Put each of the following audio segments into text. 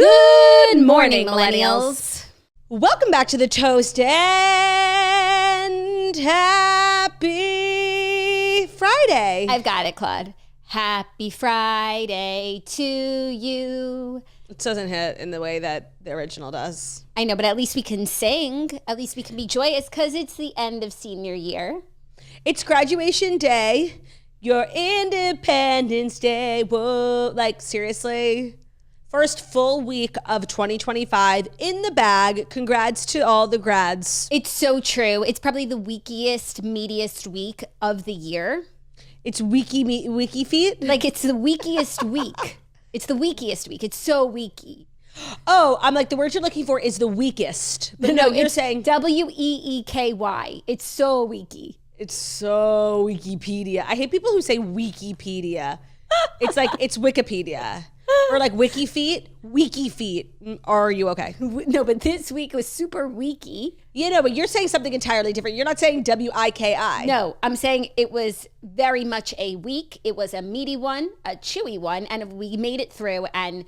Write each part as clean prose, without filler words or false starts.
Good morning, millennials. Welcome back to the Toast and Happy Friday. I've got it, Claude. Happy Friday to you. It doesn't hit in the way that the original does. I know, but at least we can sing. At least we can be joyous because it's the end of senior year. It's graduation day. Your Independence Day. Whoa. Like, seriously? First full week of 2025 in the bag. Congrats to all the grads. It's so true. It's probably the weekiest, meatiest week of the year. It's wiki feet? Like, it's the weekiest week. It's the weekiest week. It's so weeky. Oh, I'm like, the word you're looking for is the weakest. But no, you're saying Weeky. It's so weeky. It's so Wikipedia. I hate people who say Wikipedia. It's like, it's Wikipedia. Or like wiki feet. Are you okay? No, but this week was super weeky. You know, but you're saying something entirely different. You're not saying WIKI. No, I'm saying it was very much a week. It was a meaty one, a chewy one, and we made it through, and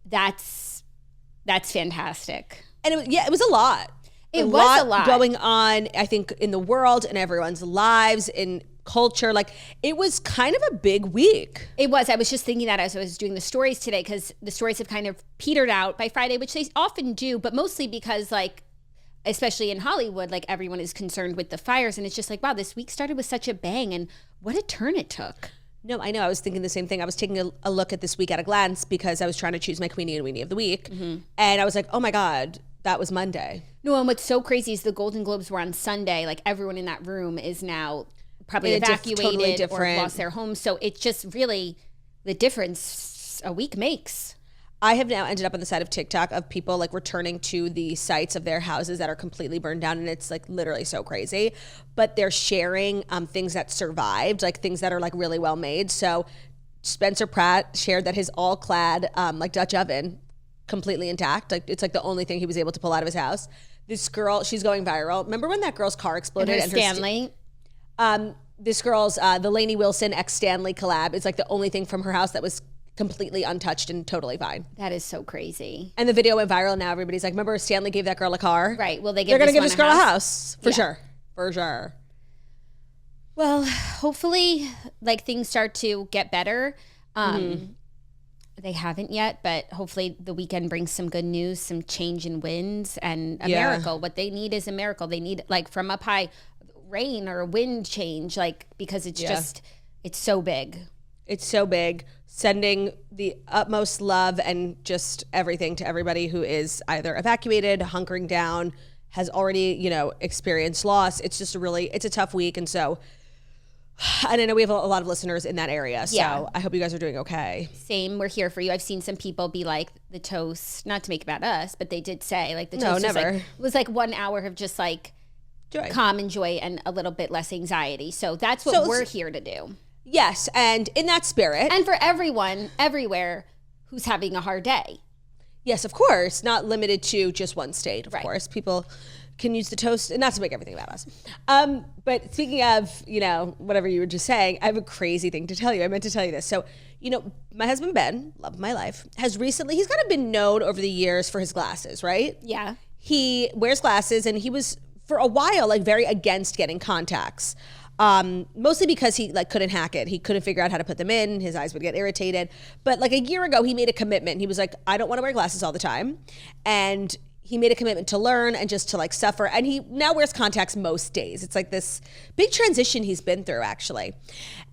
that's fantastic. And it was a lot. It was a lot going on, I think, in the world, in everyone's lives, in culture. Like, it was kind of a big week. It was. I was just thinking that as I was doing the stories today, because the stories have kind of petered out by Friday, which they often do, but mostly because, like, especially in Hollywood, like, everyone is concerned with the fires, and it's just like, wow, this week started with such a bang, and what a turn it took. No, I know. I was thinking the same thing. I was taking a look at this week at a glance because I was trying to choose my Queenie and Weenie of the week. Mm-hmm. And I was like, oh my God, that was Monday. No, and what's so crazy is the Golden Globes were on Sunday. Like, everyone in that room is now probably evacuated or lost their homes. So it's just really the difference a week makes. I have now ended up on the side of TikTok of people like returning to the sites of their houses that are completely burned down, and it's like literally so crazy. But they're sharing things that survived, like things that are like really well made. So Spencer Pratt shared that his all-clad like Dutch oven completely intact. Like, it's like the only thing he was able to pull out of his house. This girl, she's going viral. Remember when that girl's car exploded? And her Stanley. This girl's the Lainey Wilson ex Stanley collab. It's like the only thing from her house that was completely untouched and totally fine. That is so crazy. And the video went viral. Now everybody's like, remember Stanley gave that girl a car? Right. Well, they're going to give this girl a house. For sure. Well, hopefully, like, things start to get better. They haven't yet, but hopefully the weekend brings some good news, some change in winds, and a miracle. What they need is a miracle. They need, like, from up high, rain or a wind change, like, because it's just, it's so big. It's so big. Sending the utmost love and just everything to everybody who is either evacuated, hunkering down, has already, you know, experienced loss. It's just it's a tough week. And so, and I know we have a lot of listeners in that area. So I hope you guys are doing okay. Same. We're here for you. I've seen some people be like, the toast, not to make it about us, but they did say, like, the toast was like 1 hour of just like joy. Calm and joy and a little bit less anxiety. So that's what we're here to do. Yes. And in that spirit. And for everyone, everywhere who's having a hard day. Yes, of course. Not limited to just one state, of course. People can use the toast, and not to make everything about us. But speaking of, you know, whatever you were just saying, I have a crazy thing to tell you. I meant to tell you this. So, you know, my husband, Ben, love of my life, he's kind of been known over the years for his glasses, right? Yeah. He wears glasses, and he was, for a while, like, very against getting contacts. Mostly because he like couldn't hack it. He couldn't figure out how to put them in. His eyes would get irritated. But like a year ago, he made a commitment. He was like, I don't want to wear glasses all the time. And he made a commitment to learn and just to like suffer. And he now wears contacts most days. It's like this big transition he's been through, actually.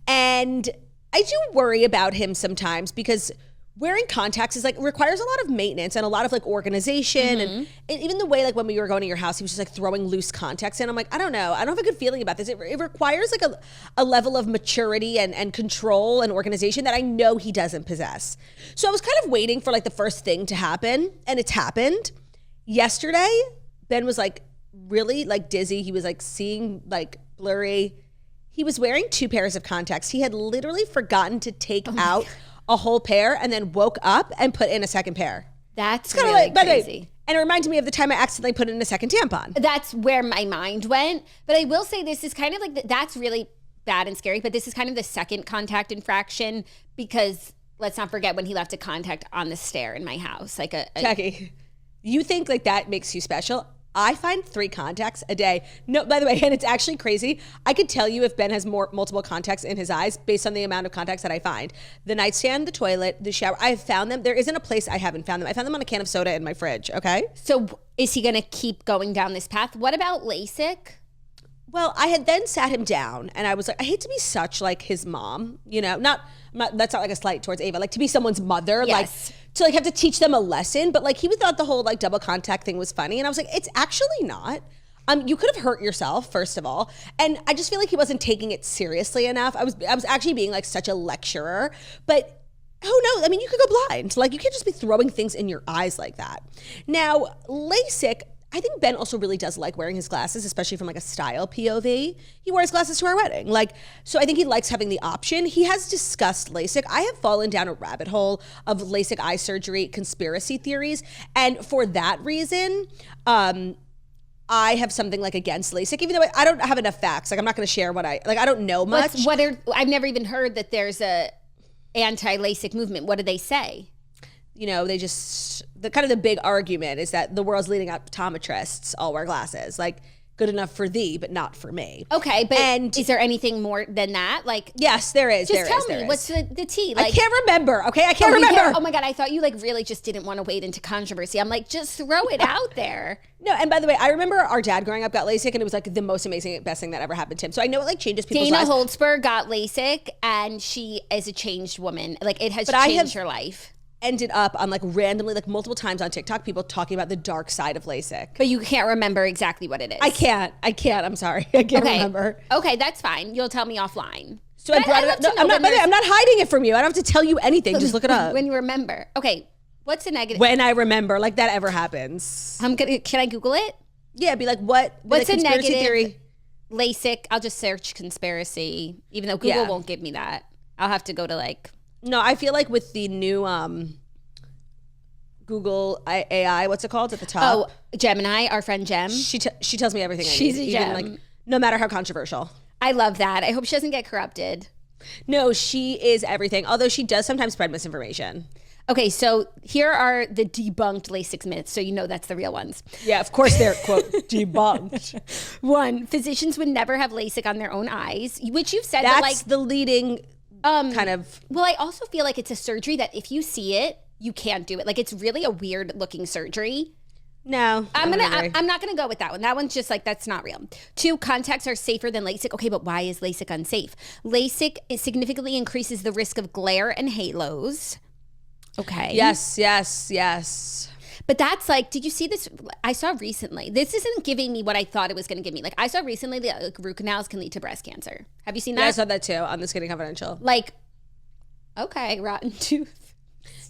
And I do worry about him sometimes because wearing contacts is like requires a lot of maintenance and a lot of like organization. And even the way like when we were going to your house, he was just like throwing loose contacts in. I'm like, I don't know. I don't have a good feeling about this. It requires like a level of maturity and control and organization that I know he doesn't possess. So I was kind of waiting for like the first thing to happen, and it's happened. Yesterday, Ben was like really like dizzy. He was like seeing like blurry. He was wearing 2 pairs of contacts. He had literally forgotten to take out a whole pair and then woke up and put in a second pair. That's really crazy. And it reminded me of the time I accidentally put in a second tampon. That's where my mind went. But I will say this is kind of like, that's really bad and scary, but this is kind of the second contact infraction because let's not forget when he left a contact on the stair in my house. Like Jackie, you think like that makes you special? I find 3 contacts a day. No, by the way, and it's actually crazy. I could tell you if Ben has multiple contacts in his eyes based on the amount of contacts that I find. The nightstand, the toilet, the shower. I have found them. There isn't a place I haven't found them. I found them on a can of soda in my fridge. Okay. So is he going to keep going down this path? What about LASIK? Well, I had then sat him down and I was like, I hate to be such like his mom, you know, that's not like a slight towards Ava, like to be someone's mother, Yes. like to like have to teach them a lesson. But like he thought the whole like double contact thing was funny. And I was like, it's actually not. You could have hurt yourself, first of all. And I just feel like he wasn't taking it seriously enough. I was actually being like such a lecturer, but who knows? I mean, you could go blind. Like you can't just be throwing things in your eyes like that. Now, LASIK, I think Ben also really does like wearing his glasses, especially from like a style POV. He wore his glasses to our wedding. Like, so I think he likes having the option. He has discussed LASIK. I have fallen down a rabbit hole of LASIK eye surgery conspiracy theories. And for that reason, I have something like against LASIK, even though I don't have enough facts. Like I'm not going to share I don't know much. I've never even heard that there's a anti-LASIK movement. What do they say? You know, they just, the big argument is that the world's leading optometrists all wear glasses. Like, good enough for thee, but not for me. Okay, but is there anything more than that? Like, yes, there is. Just tell me, what's the tea? Like, I can't remember, okay? I can't remember. Oh my God, I thought you like really just didn't want to wade into controversy. I'm like, just throw it out there. No, and by the way, I remember our dad growing up got LASIK and it was like the most amazing, best thing that ever happened to him. So I know it like changes people's lives. Dana Holtzberg got LASIK and she is a changed woman. Like it has changed her life. Ended up on like randomly, like multiple times on TikTok, people talking about the dark side of LASIK. But you can't remember exactly what it is. I can't. I'm sorry. I can't remember. Okay, that's fine. You'll tell me offline. So I brought it up. No, I'm not hiding it from you. I don't have to tell you anything. Just look it up. When you remember. Okay, what's the negative? When I remember, like that ever happens. Can I Google it? Yeah, be like, what's a negative theory? LASIK. I'll just search conspiracy, even though Google won't give me that. I'll have to go to like. No, I feel like with the new Google AI, what's it called at the top? Oh, Gemini, our friend Gem. She tells me everything. She's I need, a gem. even like no matter how controversial. I love that. I hope she doesn't get corrupted. No, she is everything. Although she does sometimes spread misinformation. Okay, so here are the debunked LASIK myths, so you know that's the real ones. Yeah, of course they're, quote, debunked. 1, physicians would never have LASIK on their own eyes, which you've said that's that like the leading kind of. Well, I also feel like it's a surgery that if you see it, you can't do it. Like it's really a weird looking surgery. No, I'm not gonna go with that one. That one's just like that's not real. 2, contacts are safer than LASIK. Okay, but why is LASIK unsafe? LASIK significantly increases the risk of glare and halos. Okay. Yes. But that's like, did you see this? I saw recently. This isn't giving me what I thought it was going to give me. Like I saw recently that like, root canals can lead to breast cancer. Have you seen that? Yeah, I saw that too on the Skinny Confidential. Like, okay, rotten tooth.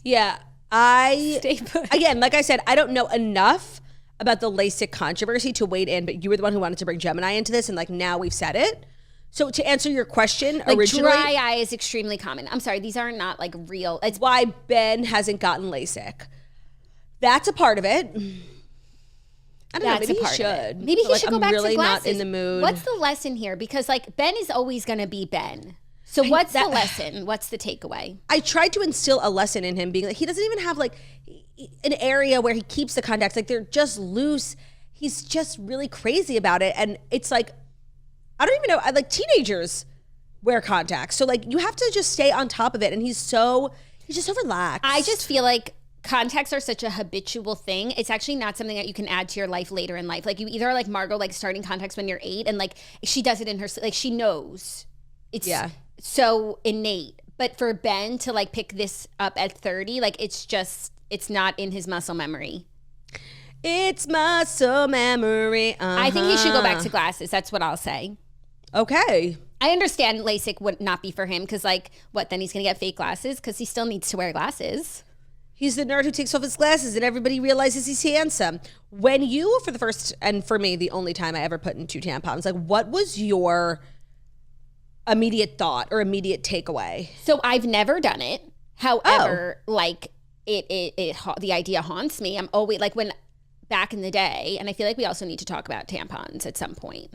Yeah, Stay put. Again, like I said, I don't know enough about the LASIK controversy to wade in, but you were the one who wanted to bring Gemini into this, and like now we've said it. So to answer your question, like originally, dry eye is extremely common. I'm sorry, these are not like real. It's why Ben hasn't gotten LASIK. That's a part of it. I don't know. Maybe he should. Maybe he should go back really to glasses. Not in the mood. What's the lesson here? Because like Ben is always going to be Ben. So what's the lesson? What's the takeaway? I tried to instill a lesson in him, being like he doesn't even have like an area where he keeps the contacts. Like they're just loose. He's just really crazy about it, and it's like I don't even know. Like teenagers wear contacts, so like you have to just stay on top of it. And he's just so relaxed. I just feel like contacts are such a habitual thing. It's actually not something that you can add to your life later in life. Like you either are like Margot, like starting contacts when you're 8, and like she does it in her like she knows. It's so innate. But for Ben to like pick this up at 30, like it's not in his muscle memory. It's muscle memory. I think he should go back to glasses. That's what I'll say. Okay. I understand LASIK would not be for him because like then he's going to get fake glasses because he still needs to wear glasses. He's the nerd who takes off his glasses and everybody realizes he's handsome. When you, for the first, and for me, the only time I ever put in 2 tampons, like what was your immediate thought or immediate takeaway? So I've never done it. However, like it the idea haunts me. I'm always like when back in the day, and I feel like we also need to talk about tampons at some point.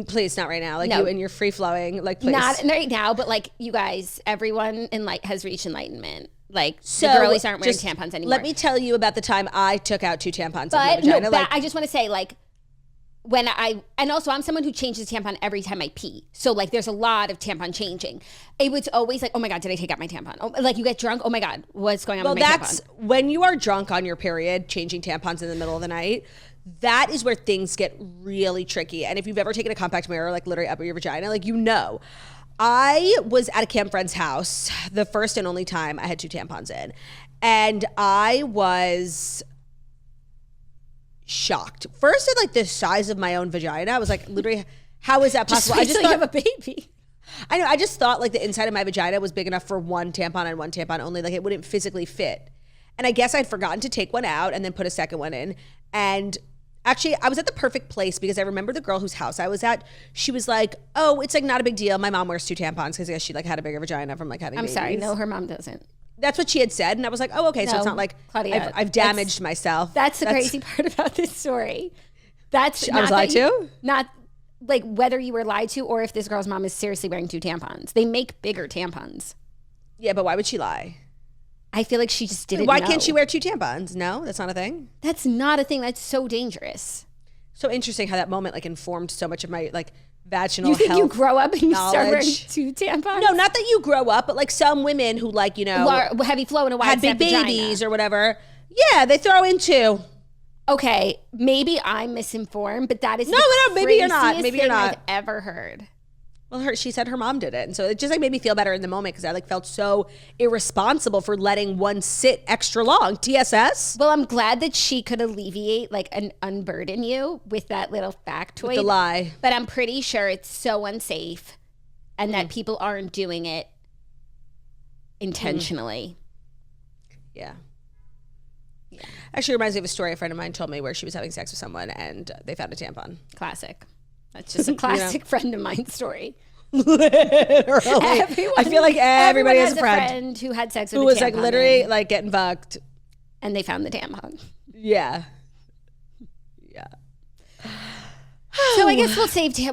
Please, not right now. Like No. you and your free flowing. Like, please. Not right now, but like you guys, everyone has reached enlightenment. Like So the girlies aren't wearing just tampons anymore. Let me tell you about the time I took out 2 tampons in my But vagina. no, I just want to say like and also I'm someone who changes tampon every time I pee. So like there's a lot of tampon changing. It was always like, oh my God, did I take out my tampon? Oh, like you get drunk. Oh my God, what's going on with my tampon? When you are drunk on your period, changing tampons in the middle of the night. That is where things get really tricky. And if you've ever taken a compact mirror, like literally up your vagina, like I was at a camp friend's house the first and only time I had 2 tampons in. And I was shocked. First at like the size of my own vagina. I was like, literally, how is that possible? I just thought you have a baby. I know. I just thought like the inside of my vagina was big enough for 1 tampon and 1 tampon only. Like it wouldn't physically fit. And I guess I'd forgotten to take one out and then put a second one in. And actually, I was at the perfect place because I remember the girl whose house I was at. She was like, "Oh, it's like not a big deal. My mom wears 2 tampons because I guess she like had a bigger vagina from like having babies." I'm sorry, no, her mom doesn't. That's what she had said, and I was like, "Oh, okay." So it's not like Claudia, I've damaged myself. That's the crazy part about this story. That's I was lied to. Not like whether you were lied to or if this girl's mom is seriously wearing 2 tampons. They make bigger tampons. Yeah, but why would she lie? I feel like she just didn't. Why can't she wear 2 tampons? No, that's not a thing. That's not a thing. That's so dangerous. So interesting how that moment like informed so much of my like vaginal You think health you grow up and you start wearing knowledge. 2 tampons? No, not that you grow up, but like some women who like, you know, heavy flow in a wide had big vagina. babies or whatever. Yeah, they throw in 2. Okay, maybe I'm misinformed, but that is No, maybe you're not. craziest Maybe you're thing not. I've ever heard. Well, she said her mom did it. And so it just like made me feel better in the moment because I like felt so irresponsible for letting one sit extra long. TSS? Well, I'm glad that she could alleviate and unburden you with that little factoid. With the lie. But I'm pretty sure it's so unsafe and that people aren't doing it intentionally. Yeah. Actually reminds me of a story a friend of mine told me where she was having sex with someone and they found a tampon. Classic. That's just a classic friend of mine story. Literally. I feel like everybody has a friend who had sex with who a was tampon like literally like getting fucked. and they found the tampon. Yeah. Yeah. So I guess we'll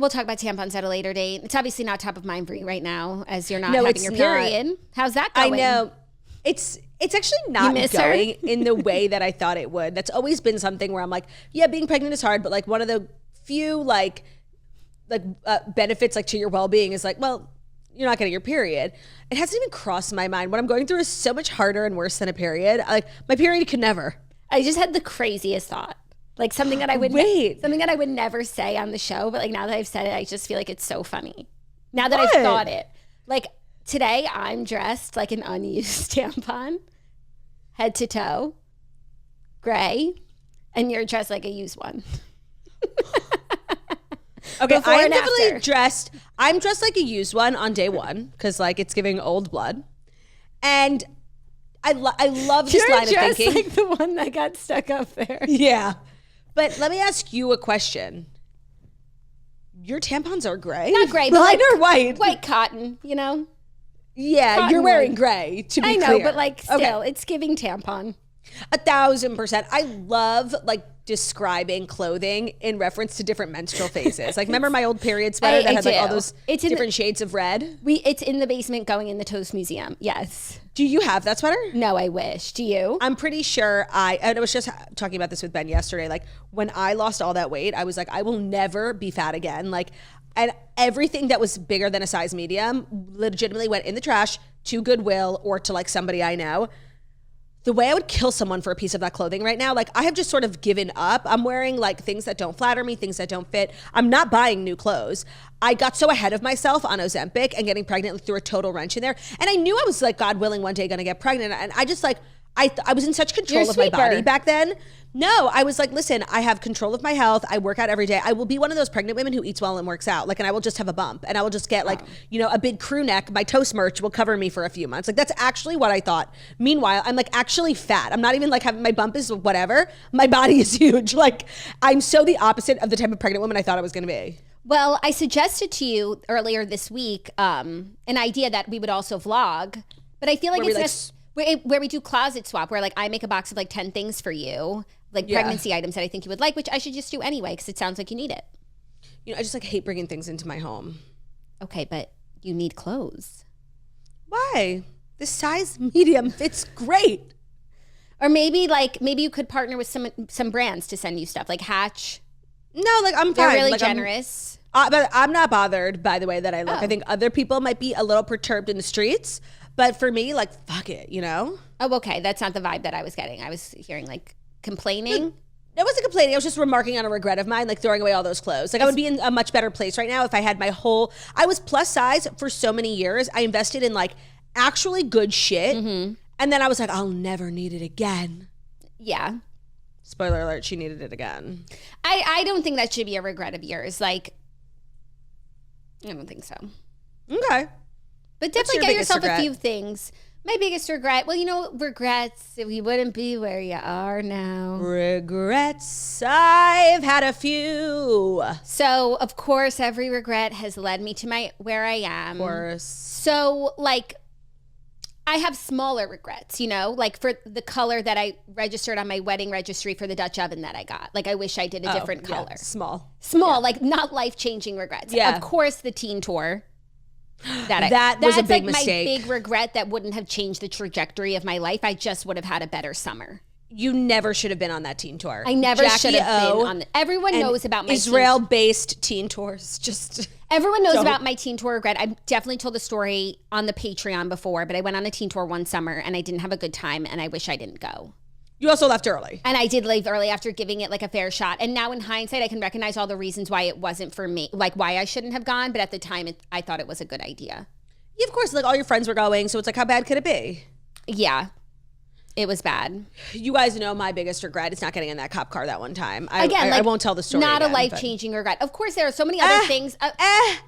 talk about tampons at a later date. It's obviously not top of mind for you right now as you're not having your period. Not. How's that going? I know. It's actually not going in the way that I thought it would. That's always been something where I'm like, yeah, being pregnant is hard, but like one of the few benefits like to your well-being is like, well, you're not getting your period. It hasn't even crossed my mind. What I'm going through is so much harder and worse than a period. Like my period could never. I just had the craziest thought. Like something that I would never say on the show, but like now that I've said it, I just feel like it's so funny. Now that I've thought it. Like today I'm dressed like an unused tampon, head to toe, gray, and you're dressed like a used one. Okay, I'm definitely dressed. I'm dressed like a used one on day 1 because like it's giving old blood, and I love this line of thinking. You're just like the one that got stuck up there. Yeah, but let me ask you a question. Your tampons are gray, not gray, but like, or white, white cotton. You know. Yeah, cotton you're wearing gray. To be clear, but like still, it's giving tampon. 1,000%. I love like describing clothing in reference to different menstrual phases. Like remember my old period sweater that had like all those different shades of red? It's in the basement going in the Toast Museum. Yes. Do you have that sweater? No, I wish. Do you? I'm pretty sure and I was just talking about this with Ben yesterday. Like when I lost all that weight, I was like, I will never be fat again. Like, and everything that was bigger than a size medium legitimately went in the trash to Goodwill or to like somebody I know. The way I would kill someone for a piece of that clothing right now, like I have just sort of given up. I'm wearing like things that don't flatter me, things that don't fit. I'm not buying new clothes. I got so ahead of myself on Ozempic and getting pregnant through a total wrench in there. And I knew I was like, God willing, one day going to get pregnant. And I just like, I was in such control of my body back then. No, I was like, listen, I have control of my health. I work out every day. I will be one of those pregnant women who eats well and works out. Like, and I will just have a bump and I will just get like, you know, a big crew neck. My Toast merch will cover me for a few months. Like that's actually what I thought. Meanwhile, I'm like actually fat. I'm not even like having my bump is whatever. My body is huge. Like I'm so the opposite of the type of pregnant woman I thought I was going to be. Well, I suggested to you earlier this week an idea that we would also vlog, but I feel like where we do closet swap, where like I make a box of like 10 things for you, like pregnancy items that I think you would like, which I should just do anyway because it sounds like you need it. You know, I just like hate bringing things into my home. Okay, but you need clothes. Why? The size medium fits great. Or maybe you could partner with some brands to send you stuff like Hatch. No, like I'm fine. They're really like, generous. But I'm not bothered by the way that I look. I think other people might be a little perturbed in the streets, but for me, like, fuck it, you know? Oh, okay. That's not the vibe that I was getting. I was hearing like complaining. I wasn't complaining. I was just remarking on a regret of mine, like throwing away all those clothes. Like I would be in a much better place right now if I had I was plus size for so many years. I invested in like actually good shit. Mm-hmm. And then I was like, I'll never need it again. Yeah. Spoiler alert, she needed it again. I don't think that should be a regret of yours. Like, I don't think so. Okay. But definitely get yourself a few things. My biggest regret, well, you know, regrets, we wouldn't be where you are now. Regrets, I've had a few. So, of course, every regret has led me to where I am. Of course. So, like, I have smaller regrets, you know, like for the color that I registered on my wedding registry for the Dutch oven that I got. Like, I wish I did a different color. Yeah. Small, like not life-changing regrets. Yeah. Of course, the teen tour. That was a big mistake. My big regret that wouldn't have changed the trajectory of my life. I just would have had a better summer. You never should have been on that teen tour. I never should have been on. Everyone knows about my Israel-based teen tours. Everyone knows about my teen tour regret. I've definitely told the story on the Patreon before, but I went on a teen tour one summer and I didn't have a good time and I wish I didn't go. You also left early. And I did leave early after giving it like a fair shot. And now in hindsight, I can recognize all the reasons why it wasn't for me, like why I shouldn't have gone. But at the time, I thought it was a good idea. Yeah, of course. Like all your friends were going. So it's like, how bad could it be? Yeah, it was bad. You guys know my biggest regret is not getting in that cop car that one time. I won't tell the story. Not again, a life-changing regret. Of course, there are so many other things. I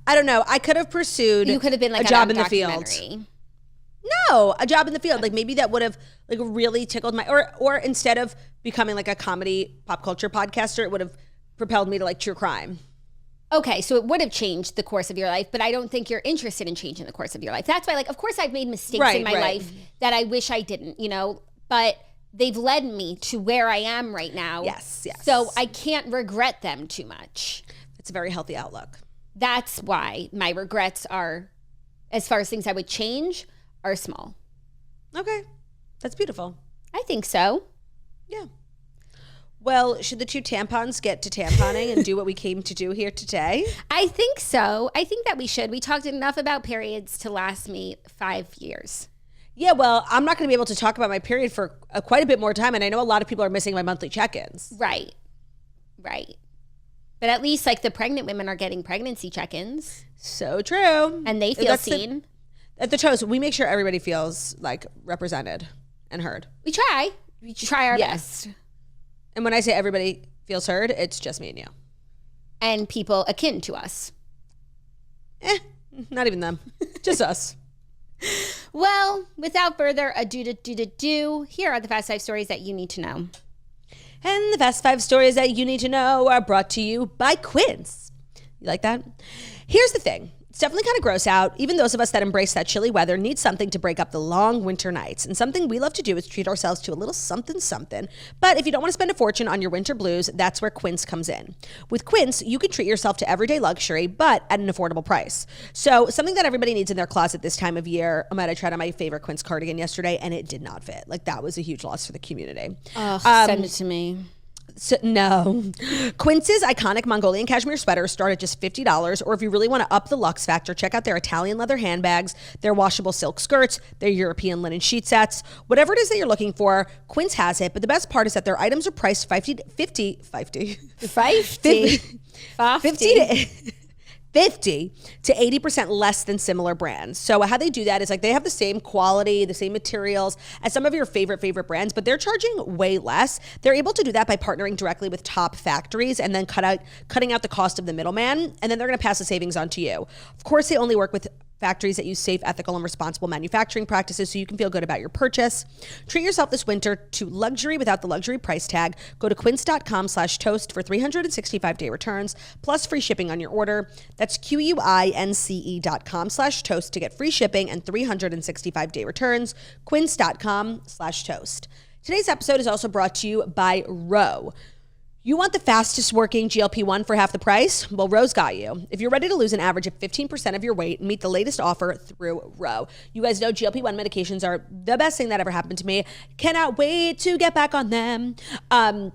don't know. I could have pursued you could have been like a job in the field. No, a job in the field. Like maybe that would have like really tickled my, or instead of becoming like a comedy pop culture podcaster, it would have propelled me to like true crime. Okay, so it would have changed the course of your life, but I don't think you're interested in changing the course of your life. That's why, like, of course I've made mistakes in my life that I wish I didn't, you know, but they've led me to where I am right now. Yes. So I can't regret them too much. It's a very healthy outlook. That's why my regrets are, as far as things I would change, are small. Okay. That's beautiful. I think so. Yeah. Well, should the two tampons get to tamponing and do what we came to do here today? I think so. I think that we should. We talked enough about periods to last me 5 years. Yeah, well, I'm not going to be able to talk about my period for quite a bit more time. And I know a lot of people are missing my monthly check-ins. Right. But at least like the pregnant women are getting pregnancy check-ins. So true. And they feel seen. At the toast, we make sure everybody feels like represented and heard. We try our best. And when I say everybody feels heard, it's just me and you. And people akin to us. Not even them. Just us. Well, without further ado, here are the Fast 5 stories that you need to know. And the Fast 5 stories that you need to know are brought to you by Quince. You like that? Here's the thing. It's definitely kind of gross out. Even those of us that embrace that chilly weather need something to break up the long winter nights. And something we love to do is treat ourselves to a little something. But if you don't want to spend a fortune on your winter blues, that's where Quince comes in. With Quince, you can treat yourself to everyday luxury, but at an affordable price. So something that everybody needs in their closet this time of year. I tried on my favorite Quince cardigan yesterday, and it did not fit. Like, that was a huge loss for the community. Send it to me. So, no. Quince's iconic Mongolian cashmere sweaters start at just $50, or if you really want to up the luxe factor, check out their Italian leather handbags, their washable silk skirts, their European linen sheet sets. Whatever it is that you're looking for, Quince has it, but the best part is that their items are priced 50 to 80% less than similar brands. So how they do that is like they have the same quality, the same materials as some of your favorite brands, but they're charging way less. They're able to do that by partnering directly with top factories and then cutting out the cost of the middleman, and then they're going to pass the savings on to you. Of course, they only work with factories that use safe, ethical, and responsible manufacturing practices, so you can feel good about your purchase. Treat yourself this winter to luxury without the luxury price tag. Go to quince.com/toast for 365-day returns, plus free shipping on your order. That's QUINCE.com/toast to get free shipping and 365-day returns. Quince.com/toast. Today's episode is also brought to you by RHOP. You want the fastest working GLP-1 for half the price? Well, Ro's got you. If you're ready to lose an average of 15% of your weight, meet the latest offer through Ro. You guys know GLP-1 medications are the best thing that ever happened to me. Cannot wait to get back on them. But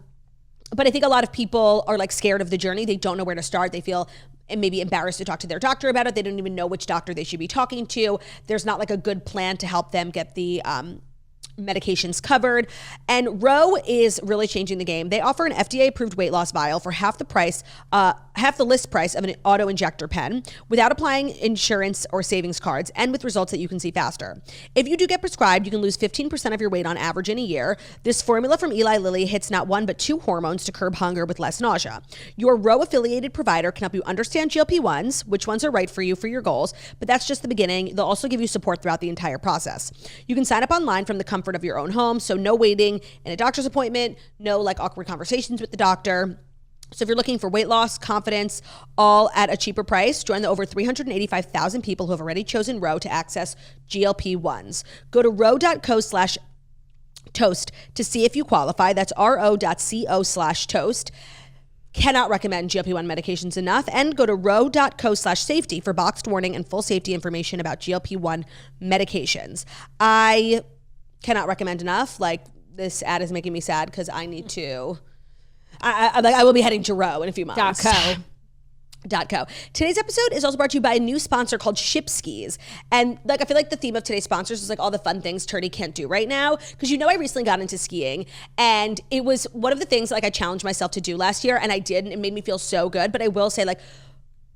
I think a lot of people are like scared of the journey. They don't know where to start. They feel and maybe embarrassed to talk to their doctor about it. They don't even know which doctor they should be talking to. There's not like a good plan to help them get the medications covered. And Ro is really changing the game. They offer an FDA-approved weight loss vial for half the list price of an auto-injector pen without applying insurance or savings cards and with results that you can see faster. If you do get prescribed, you can lose 15% of your weight on average in a year. This formula from Eli Lilly hits not one but two hormones to curb hunger with less nausea. Your Ro-affiliated provider can help you understand GLP-1s, which ones are right for you for your goals, but that's just the beginning. They'll also give you support throughout the entire process. You can sign up online from the comfort of your own home, so no waiting in a doctor's appointment, no like awkward conversations with the doctor. So if you're looking for weight loss, confidence, all at a cheaper price, join the over 385,000 people who have already chosen Ro to access GLP-1s. Go to ro.co/toast to see if you qualify. That's ro.co/toast. Cannot recommend GLP-1 medications enough. And go to ro.co/safety for boxed warning and full safety information about GLP-1 medications. I cannot recommend enough. Like, this ad is making me sad because I need to... I will be heading to Ro in a few months. .co. Today's episode is also brought to you by a new sponsor called Ship Skis. And like I feel like the theme of today's sponsors is like all the fun things Turdy can't do right now. Because I recently got into skiing and it was one of the things like I challenged myself to do last year and I did and it made me feel so good. But I will say like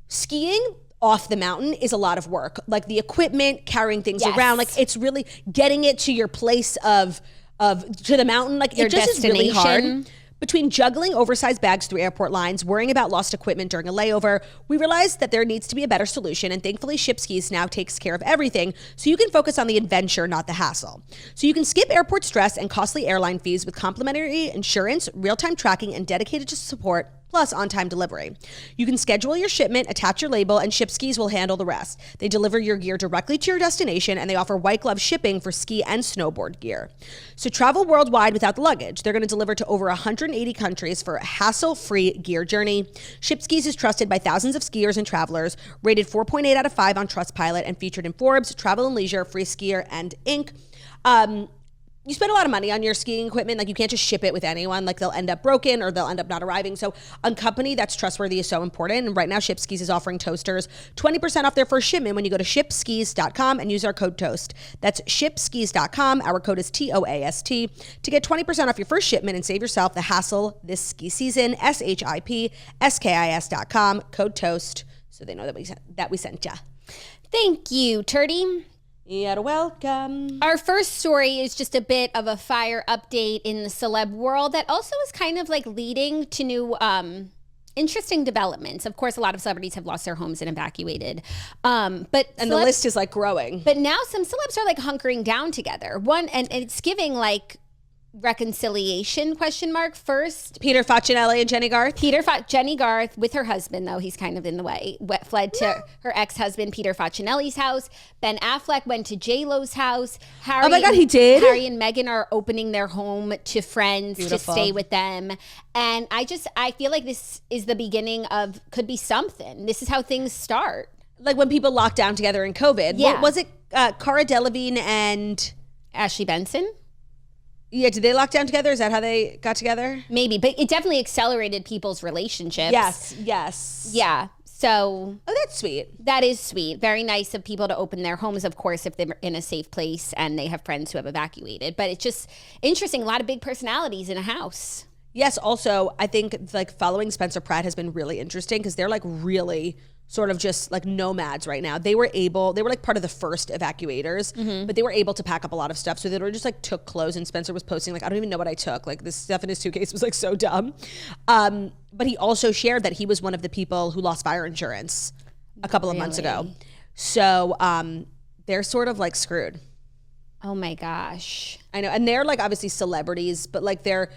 skiing off the mountain is a lot of work. Like the equipment, carrying things around, like it's really getting it to your place to the mountain. Like your it just destination. Is really hard. Between juggling oversized bags through airport lines, worrying about lost equipment during a layover, we realized that there needs to be a better solution, and thankfully Ship Skis now takes care of everything so you can focus on the adventure, not the hassle. So you can skip airport stress and costly airline fees with complimentary insurance, real-time tracking, and dedicated support, plus on-time delivery. You can schedule your shipment, attach your label, and Ship Skis will handle the rest. They deliver your gear directly to your destination, and they offer white glove shipping for ski and snowboard gear. So travel worldwide without the luggage. They're going to deliver to over 180 countries for a hassle-free gear journey. Ship Skis is trusted by thousands of skiers and travelers, rated 4.8 out of 5 on Trustpilot, and featured in Forbes, Travel and Leisure, Free Skier, and Inc. You spend a lot of money on your skiing equipment. Like you can't just ship it with anyone. Like they'll end up broken or they'll end up not arriving. So a company that's trustworthy is so important. And right now Ship Skis is offering toasters 20% off their first shipment when you go to shipskis.com and use our code TOAST. That's shipskis.com. Our code is TOAST to get 20% off your first shipment and save yourself the hassle this ski season. shipskis.com, code TOAST. So they know that we sent ya. Thank you, Turdy. You're welcome. Our first story is just a bit of a fire update in the celeb world that also is kind of like leading to new interesting developments. Of course, a lot of celebrities have lost their homes and evacuated. The list is like growing. But now some celebs are like hunkering down together. And it's giving like reconciliation ? First, Peter Facinelli and Jenny Garth. Jenny Garth with her husband, though he's kind of in the way, fled to her ex-husband Peter Facinelli's house. Ben Affleck went to J-Lo's house. Oh my God, he did? Harry and Meghan are opening their home to friends to stay with them. And I feel like this is the beginning of, could be something. This is how things start. Like when people locked down together in COVID. Yeah. Was it Cara Delevingne and Ashley Benson? Yeah, did they lock down together? Is that how they got together? Maybe, but it definitely accelerated people's relationships. Yes. Yeah, so... Oh, that's sweet. That is sweet. Very nice of people to open their homes, of course, if they're in a safe place and they have friends who have evacuated. But it's just interesting. A lot of big personalities in a house. Yes, also, I think like following Spencer Pratt has been really interesting because they're like really... sort of just like nomads right now. They were like part of the first evacuators, but they were able to pack up a lot of stuff. So they were just like took clothes, and Spencer was posting like, I don't even know what I took. Like this stuff in his suitcase was like so dumb. But he also shared that he was one of the people who lost fire insurance a couple of months ago. So they're sort of like screwed. Oh my gosh. I know. And they're like obviously celebrities, but like they're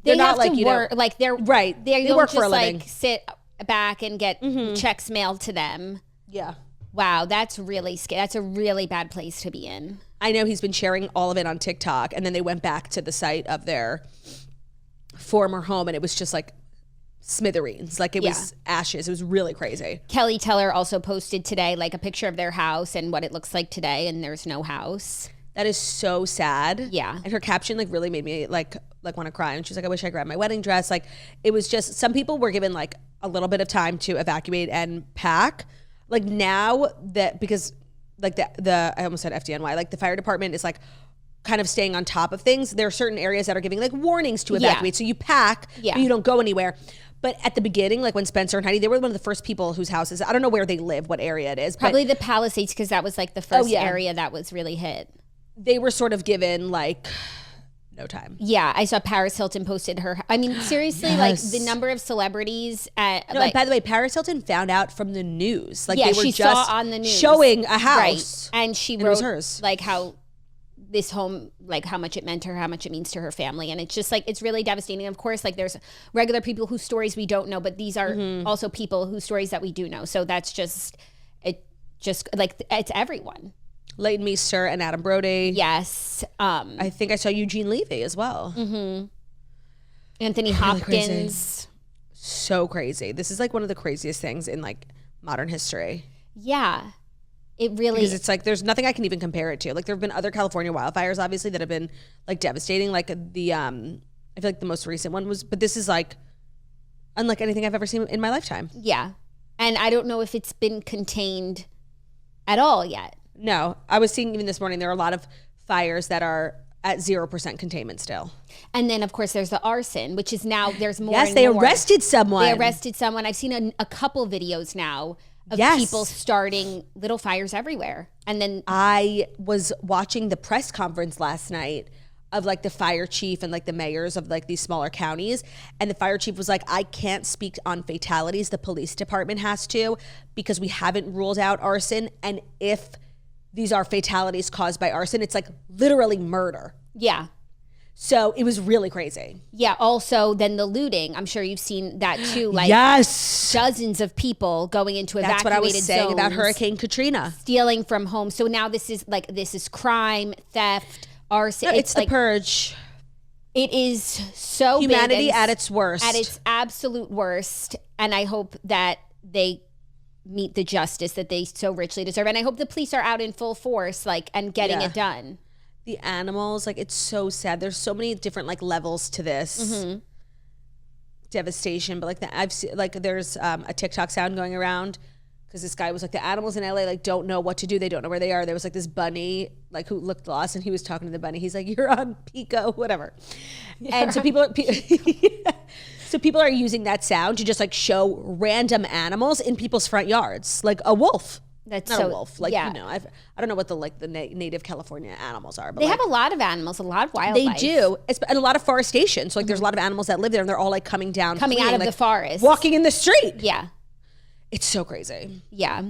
not like, you work, know, like they're right. They work just for a living. Like sit back and get checks mailed to them. Yeah. Wow, that's really scary. That's a really bad place to be in. I know he's been sharing all of it on TikTok, and then they went back to the site of their former home, and it was just like smithereens. Like it was ashes. It was really crazy. Kelly Teller also posted today like a picture of their house and what it looks like today, and there's no house. That is so sad. Yeah. And her caption like really made me like want to cry. And she's like, I wish I grabbed my wedding dress. Like it was just, some people were given like a little bit of time to evacuate and pack. Like now that, because like the I almost said FDNY, like the fire department is like kind of staying on top of things. There are certain areas that are giving like warnings to evacuate. So you pack, but you don't go anywhere. But at the beginning, like when Spencer and Heidi, they were one of the first people whose houses, I don't know where they live, what area it is. Probably the Palisades, because that was like the first area that was really hit. They were sort of given like no time. Yeah, I saw Paris Hilton posted her. I mean, seriously, like the number of celebrities. Like, by the way, Paris Hilton found out from the news. Like they were she just saw on the news showing a house, right. And she wrote it was hers. Like how this home, like how much it meant to her, how much it means to her family, and it's just like it's really devastating. Of course, like there's regular people whose stories we don't know, but these are also people whose stories that we do know. So that's just like it's everyone. Leighton Meester and Adam Brody. Yes. I think I saw Eugene Levy as well. Anthony Hopkins. Crazy. So crazy. This is like one of the craziest things in like modern history. Yeah. It really, because it's like there's nothing I can even compare it to. Like there have been other California wildfires, obviously, that have been like devastating. Like the I feel like the most recent one was, but this is like unlike anything I've ever seen in my lifetime. Yeah. And I don't know if it's been contained at all yet. No, I was seeing even this morning, there are a lot of fires that are at 0% containment still. And then, of course, there's the arson, which is now, there's more. Yes, they arrested someone. They arrested someone. I've seen a couple videos now of people starting little fires everywhere. And then I was watching the press conference last night of like the fire chief and like the mayors of like these smaller counties. And the fire chief was like, I can't speak on fatalities. The police department has to, because we haven't ruled out arson. And if these are fatalities caused by arson, it's like literally murder. Yeah. So it was really crazy. Yeah. Also, then the looting. I'm sure you've seen that too. Like dozens of people going into evacuated zones. That's what I was saying about Hurricane Katrina. Stealing from homes. So now this is crime, theft, arson. No, it's the purge. It is so humanity big at its worst. At its absolute worst. And I hope that they meet the justice that they so richly deserve. And I hope the police are out in full force, like, and getting it done. The animals, like, it's so sad. There's so many different like levels to this devastation. But like I've seen, like, there's a TikTok sound going around because this guy was like, the animals in LA like don't know what to do. They don't know where they are. There was like this bunny like who looked lost, and he was talking to the bunny. He's like, "You're on Pico, whatever." And so people are. So people are using that sound to just like show random animals in people's front yards, like a wolf. That's not a wolf, like you know. I don't know what the native California animals are, but they have a lot of animals, a lot of wildlife. They do, and a lot of forestation. So like, there's a lot of animals that live there, and they're all like coming out of the forest, walking in the street. Yeah, it's so crazy. Yeah,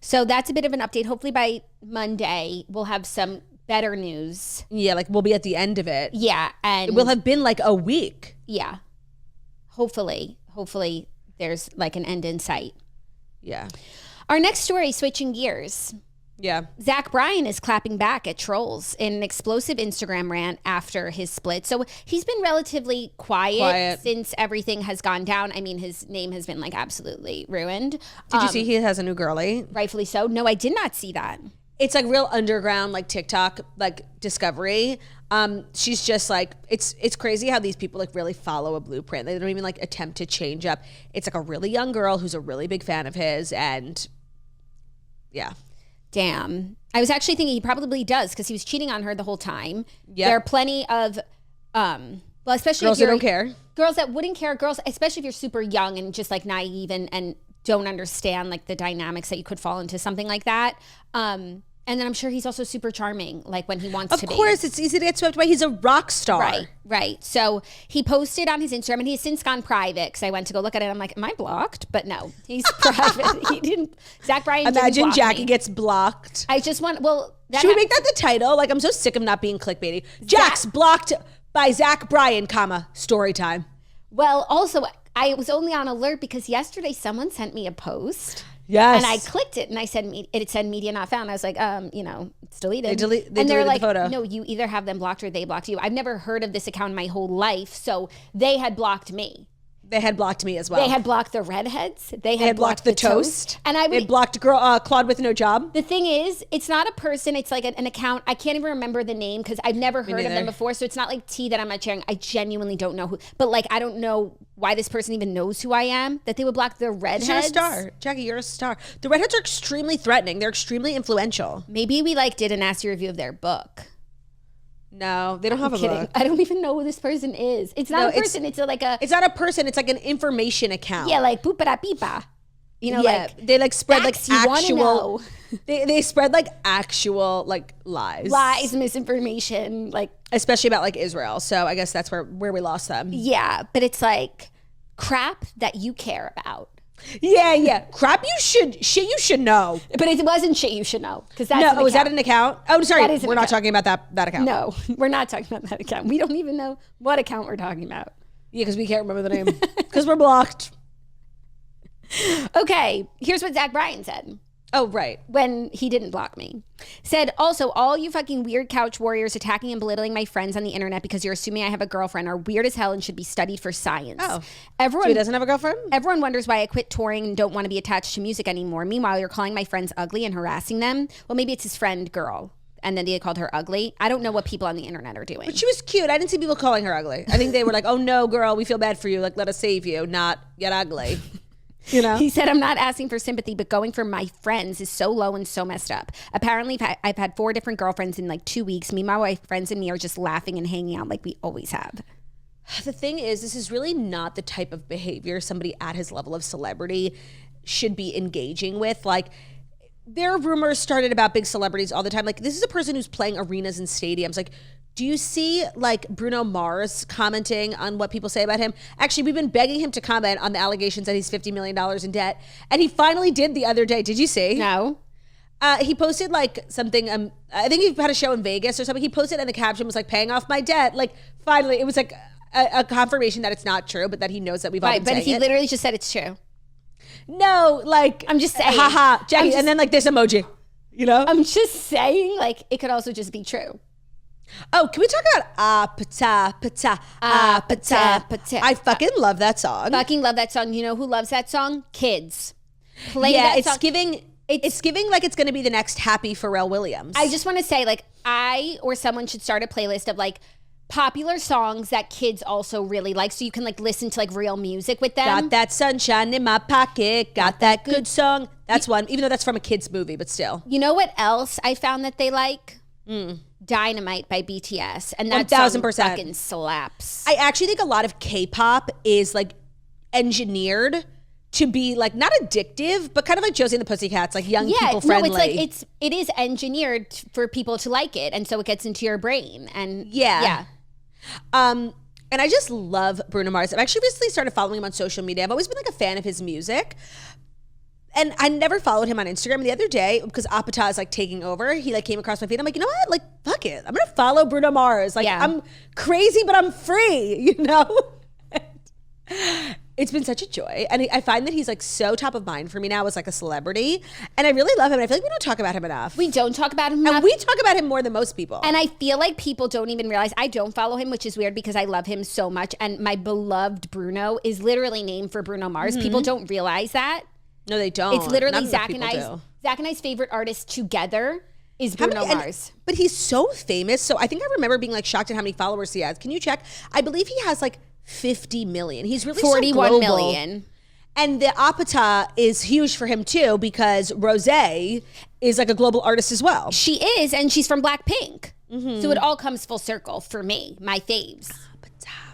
so that's a bit of an update. Hopefully by Monday we'll have some better news. Yeah, like we'll be at the end of it. Yeah, and it will have been like a week. Yeah. Hopefully there's like an end in sight. Yeah. Our next story, switching gears. Yeah. Bryan is clapping back at trolls in an explosive Instagram rant after his split. So he's been relatively quiet since everything has gone down. I mean, his name has been like absolutely ruined. Did you see he has a new girlie? Rightfully so. No, I did not see that. It's like real underground, like TikTok, like discovery. She's just like, it's crazy how these people like really follow a blueprint. They don't even like attempt to change up. It's like a really young girl who's a really big fan of his, and yeah. Damn. I was actually thinking he probably does, because he was cheating on her the whole time. Yep. There are plenty of, especially girls that don't care. Girls that wouldn't care. Girls, especially if you're super young and just like naive and don't understand like the dynamics that you could fall into something like that. And then I'm sure he's also super charming, like when he wants to be. Of course, it's easy to get swept away. He's a rock star. Right. So he posted on his Instagram, and he's since gone private, because I went to go look at it. I'm like, am I blocked? But no, he's private. He didn't. Bryan Imagine didn't block Jackie me. Gets blocked. I just want, should we make that the title? Like, I'm so sick of not being clickbaity. Jack's blocked by Bryan, story time. Well, also, I was only on alert because yesterday someone sent me a post. Yes. And I clicked it, and it said media not found. I was like, it's deleted. They and they're like, the photo. No, you either have them blocked or they blocked you. I've never heard of this account in my whole life, so they had blocked me. They had blocked me as well. They had blocked the redheads. They had blocked the toast. And they had blocked Claude with no job. The thing is, it's not a person. It's like an account. I can't even remember the name because I've never heard of them before. So it's not like tea that I'm not sharing. I genuinely don't know who. But like, I don't know why this person even knows who I am. That they would block the redheads. You're a star. Jackie, you're a star. The redheads are extremely threatening. They're extremely influential. Maybe we like did a nasty review of their book. No, they don't have a book. I don't even know who this person is. It's not a person. It's like a. It's not a person. It's like an information account. Yeah, like boopada peepa. You know, like they like spread like actual. They they spread like actual like lies, misinformation, like especially about like Israel. So I guess that's where we lost them. Yeah, but it's like crap that you care about. Yeah. Crap shit you should know. But it wasn't shit you should know. Because that's is that an account? Oh, sorry. We're not talking about that account. No, we're not talking about that account. We don't even know what account we're talking about. Yeah, because we can't remember the name. Because we're blocked. Okay, here's what Zach Bryan said. Oh, right. When he didn't block me. Said, also, all you fucking weird couch warriors attacking and belittling my friends on the internet because you're assuming I have a girlfriend are weird as hell and should be studied for science. Oh. So he doesn't have a girlfriend? Everyone wonders why I quit touring and don't want to be attached to music anymore. Meanwhile, you're calling my friends ugly and harassing them. Well, maybe it's his friend girl. And then they called her ugly. I don't know what people on the internet are doing. But she was cute. I didn't see people calling her ugly. I think they were like, oh no, girl, we feel bad for you. Like, let us save you. Not yet ugly. You know? He said, I'm not asking for sympathy, but going for my friends is so low and so messed up. Apparently, I've had 4 different girlfriends in like 2 weeks. Meanwhile, my friends and me are just laughing and hanging out like we always have. The thing is, this is really not the type of behavior somebody at his level of celebrity should be engaging with. Like, there are rumors started about big celebrities all the time. Like, this is a person who's playing arenas and stadiums. Like, do you see like Bruno Mars commenting on what people say about him? Actually, we've been begging him to comment on the allegations that he's $50 million in debt. And he finally did the other day. Did you see? No. He posted like something, I think he had a show in Vegas or something. He posted and the caption was like, paying off my debt. Like, finally, it was like a confirmation that it's not true, but that he knows that we've all been saying it. But he literally just said it's true. No, like. I'm just saying. Haha, Jackie, and then like this emoji, you know? I'm just saying, like, it could also just be true. Oh, can we talk about pata pata pata pata? I fucking love that song. Fucking love that song. You know who loves that song? Kids. Play that song. It's giving like it's going to be the next Happy Pharrell Williams. I just want to say, like, I or someone should start a playlist of like popular songs that kids also really like, so you can like listen to like real music with them. Got that sunshine in my pocket. Got that good song. That's one, even though that's from a kid's movie, but still. You know what else I found that they like? Dynamite by BTS, and that 1000% song fucking slaps. I actually think a lot of K-pop is like engineered to be like not addictive, but kind of like Josie and the Pussycats, like young people friendly. No, it's like it is engineered for people to like it, and so it gets into your brain. And yeah. And I just love Bruno Mars. I've actually recently started following him on social media. I've always been like a fan of his music. And I never followed him on Instagram. The other day, because Apata is like taking over, he like came across my feed. I'm like, you know what? Like, fuck it. I'm gonna follow Bruno Mars. Like, I'm crazy, but I'm free. You know. It's been such a joy, and I find that he's like so top of mind for me now as like a celebrity, and I really love him. And I feel like we don't talk about him enough. We don't talk about him enough, and we talk about him more than most people. And I feel like people don't even realize I don't follow him, which is weird because I love him so much. And my beloved Bruno is literally named for Bruno Mars. People don't realize that. No, they don't. It's literally Zach and I's favorite artist together is Bruno Mars. But he's so famous. So I think I remember being like shocked at how many followers he has. Can you check? I believe he has like 50 million. He's really 41 million. And the Apata is huge for him too because Rosé is like a global artist as well. She is, and she's from Blackpink. So it all comes full circle for me, my faves.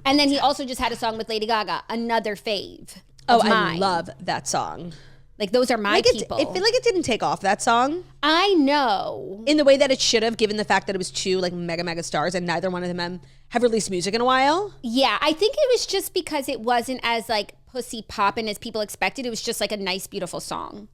And then he also just had a song with Lady Gaga, another fave. I love that song. Like, those are my people. I feel like it didn't take off, that song. I know. In the way that it should have, given the fact that it was 2 like mega stars and neither one of them have released music in a while. Yeah, I think it was just because it wasn't as like pussy poppin' as people expected. It was just like a nice, beautiful song.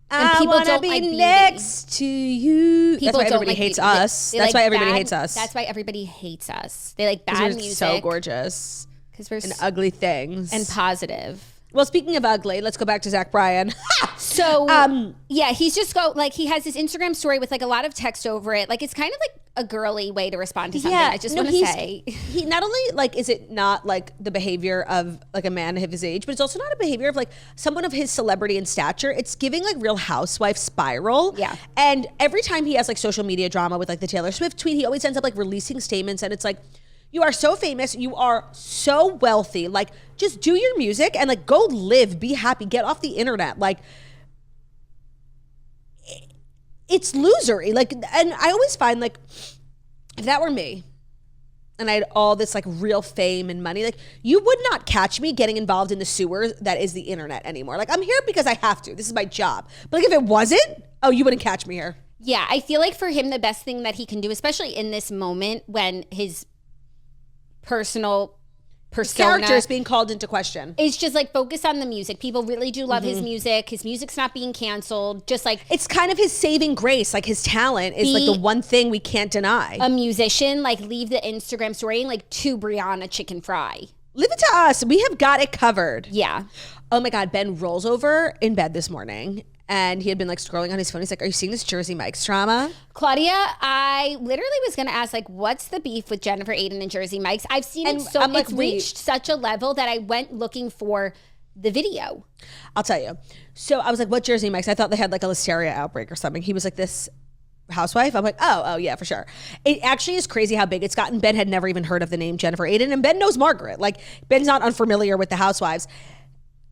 And people don't be next to you. That's why everybody hates us. That's why everybody hates us. That's why everybody hates us. They like bad music. So gorgeous. Because we're ugly things. And positive. Well, speaking of ugly, let's go back to Zach Bryan. So, he's just he has this Instagram story with like a lot of text over it. Like, it's kind of like a girly way to respond to something. I just want to say. He not only like, is it not like the behavior of like a man of his age, but it's also not a behavior of like someone of his celebrity and stature. It's giving like Real Housewife spiral. Yeah. And every time he has like social media drama with like the Taylor Swift tweet, he always ends up like releasing statements. And it's like, you are so famous. You are so wealthy. Like, just do your music and like go live, be happy, get off the internet. Like, it's losery. Like, and I always find like, if that were me and I had all this like real fame and money, like you would not catch me getting involved in the sewer that is the internet anymore. Like I'm here because I have to. This is my job. But like if it wasn't, oh, you wouldn't catch me here. Yeah, I feel like for him, the best thing that he can do, especially in this moment when his personal persona character is being called into question, it's just like focus on the music. People really do love his music. His music's not being canceled. Just like it's kind of his saving grace. Like his talent is like the one thing we can't deny. A musician, like leave the Instagram story and like to Brianna chicken fry. Leave it to us. We have got it covered. Yeah. Oh my God. Ben rolls over in bed this morning and he had been like scrolling on his phone. He's like, are you seeing this Jersey Mike's drama? Claudia, I literally was going to ask, like, what's the beef with Jennifer Aydin and Jersey Mike's? I've seen it so much. It's reached such a level that I went looking for the video. I'll tell you. So I was like, what Jersey Mike's? I thought they had like a listeria outbreak or something. He was like, this housewife? I'm like, oh yeah, for sure. It actually is crazy how big it's gotten. Ben had never even heard of the name Jennifer Aydin, and Ben knows Margaret. Like, Ben's not unfamiliar with the housewives.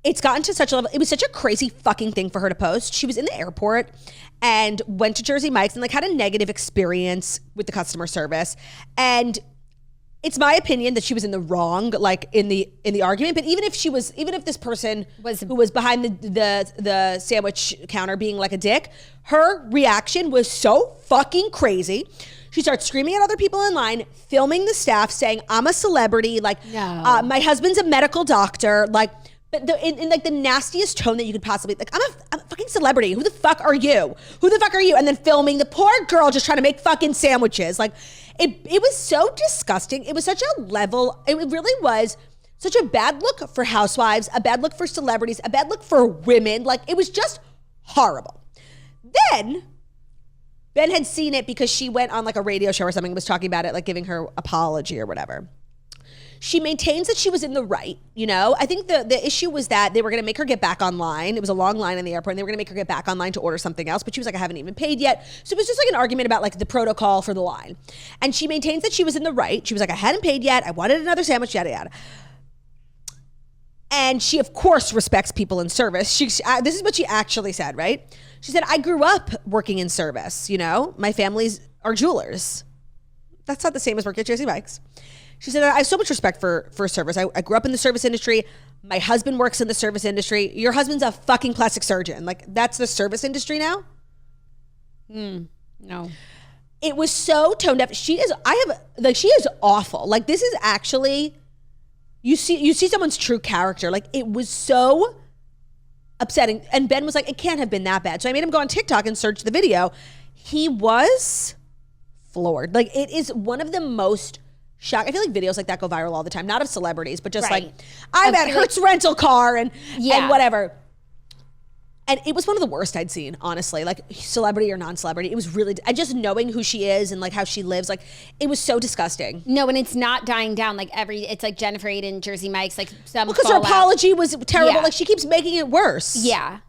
It's gotten to such a level. It was such a crazy fucking thing for her to post. She was in the airport and went to Jersey Mike's and like had a negative experience with the customer service. And it's my opinion that she was in the wrong, like in the argument. But even if this person who was behind the sandwich counter being like a dick, her reaction was so fucking crazy. She starts screaming at other people in line, filming the staff, saying, "I'm a celebrity. Like, my husband's a medical doctor. Like." But in like the nastiest tone that you could possibly, like, I'm a fucking celebrity. Who the fuck are you? Who the fuck are you? And then filming the poor girl just trying to make fucking sandwiches. Like, it was so disgusting. It was such a level, it really was such a bad look for housewives, a bad look for celebrities, a bad look for women. Like, it was just horrible. Then Ben had seen it because she went on like a radio show or something, was talking about it, like giving her apology or whatever. She maintains that she was in the right, you know? I think the issue was that they were going to make her get back online. It was a long line in the airport, and they were going to make her get back online to order something else. But she was like, I haven't even paid yet. So it was just like an argument about like the protocol for the line. And she maintains that she was in the right. She was like, I hadn't paid yet. I wanted another sandwich, yada, yada. And she, of course, respects people in service. This is what she actually said, right? She said, I grew up working in service, you know? My families are jewelers. That's not the same as working at Jersey Mike's. She said, I have so much respect for service. I grew up in the service industry. My husband works in the service industry. Your husband's a fucking plastic surgeon. Like, that's the service industry now? No. It was so tone deaf. She is awful. Like, this is actually, you see someone's true character. Like, it was so upsetting. And Ben was like, it can't have been that bad. So I made him go on TikTok and search the video. He was floored. Like, it is one of the most I feel like videos like that go viral all the time, not of celebrities, but just like, I'm at Hertz rental car and whatever. And it was one of the worst I'd seen, honestly, like celebrity or non-celebrity. It was really, and just knowing who she is and like how she lives, like it was so disgusting. No, and it's not dying down. Like it's like Jennifer Aydin, Jersey Mike's, like some because her apology was terrible. Yeah. Like she keeps making it worse. Yeah.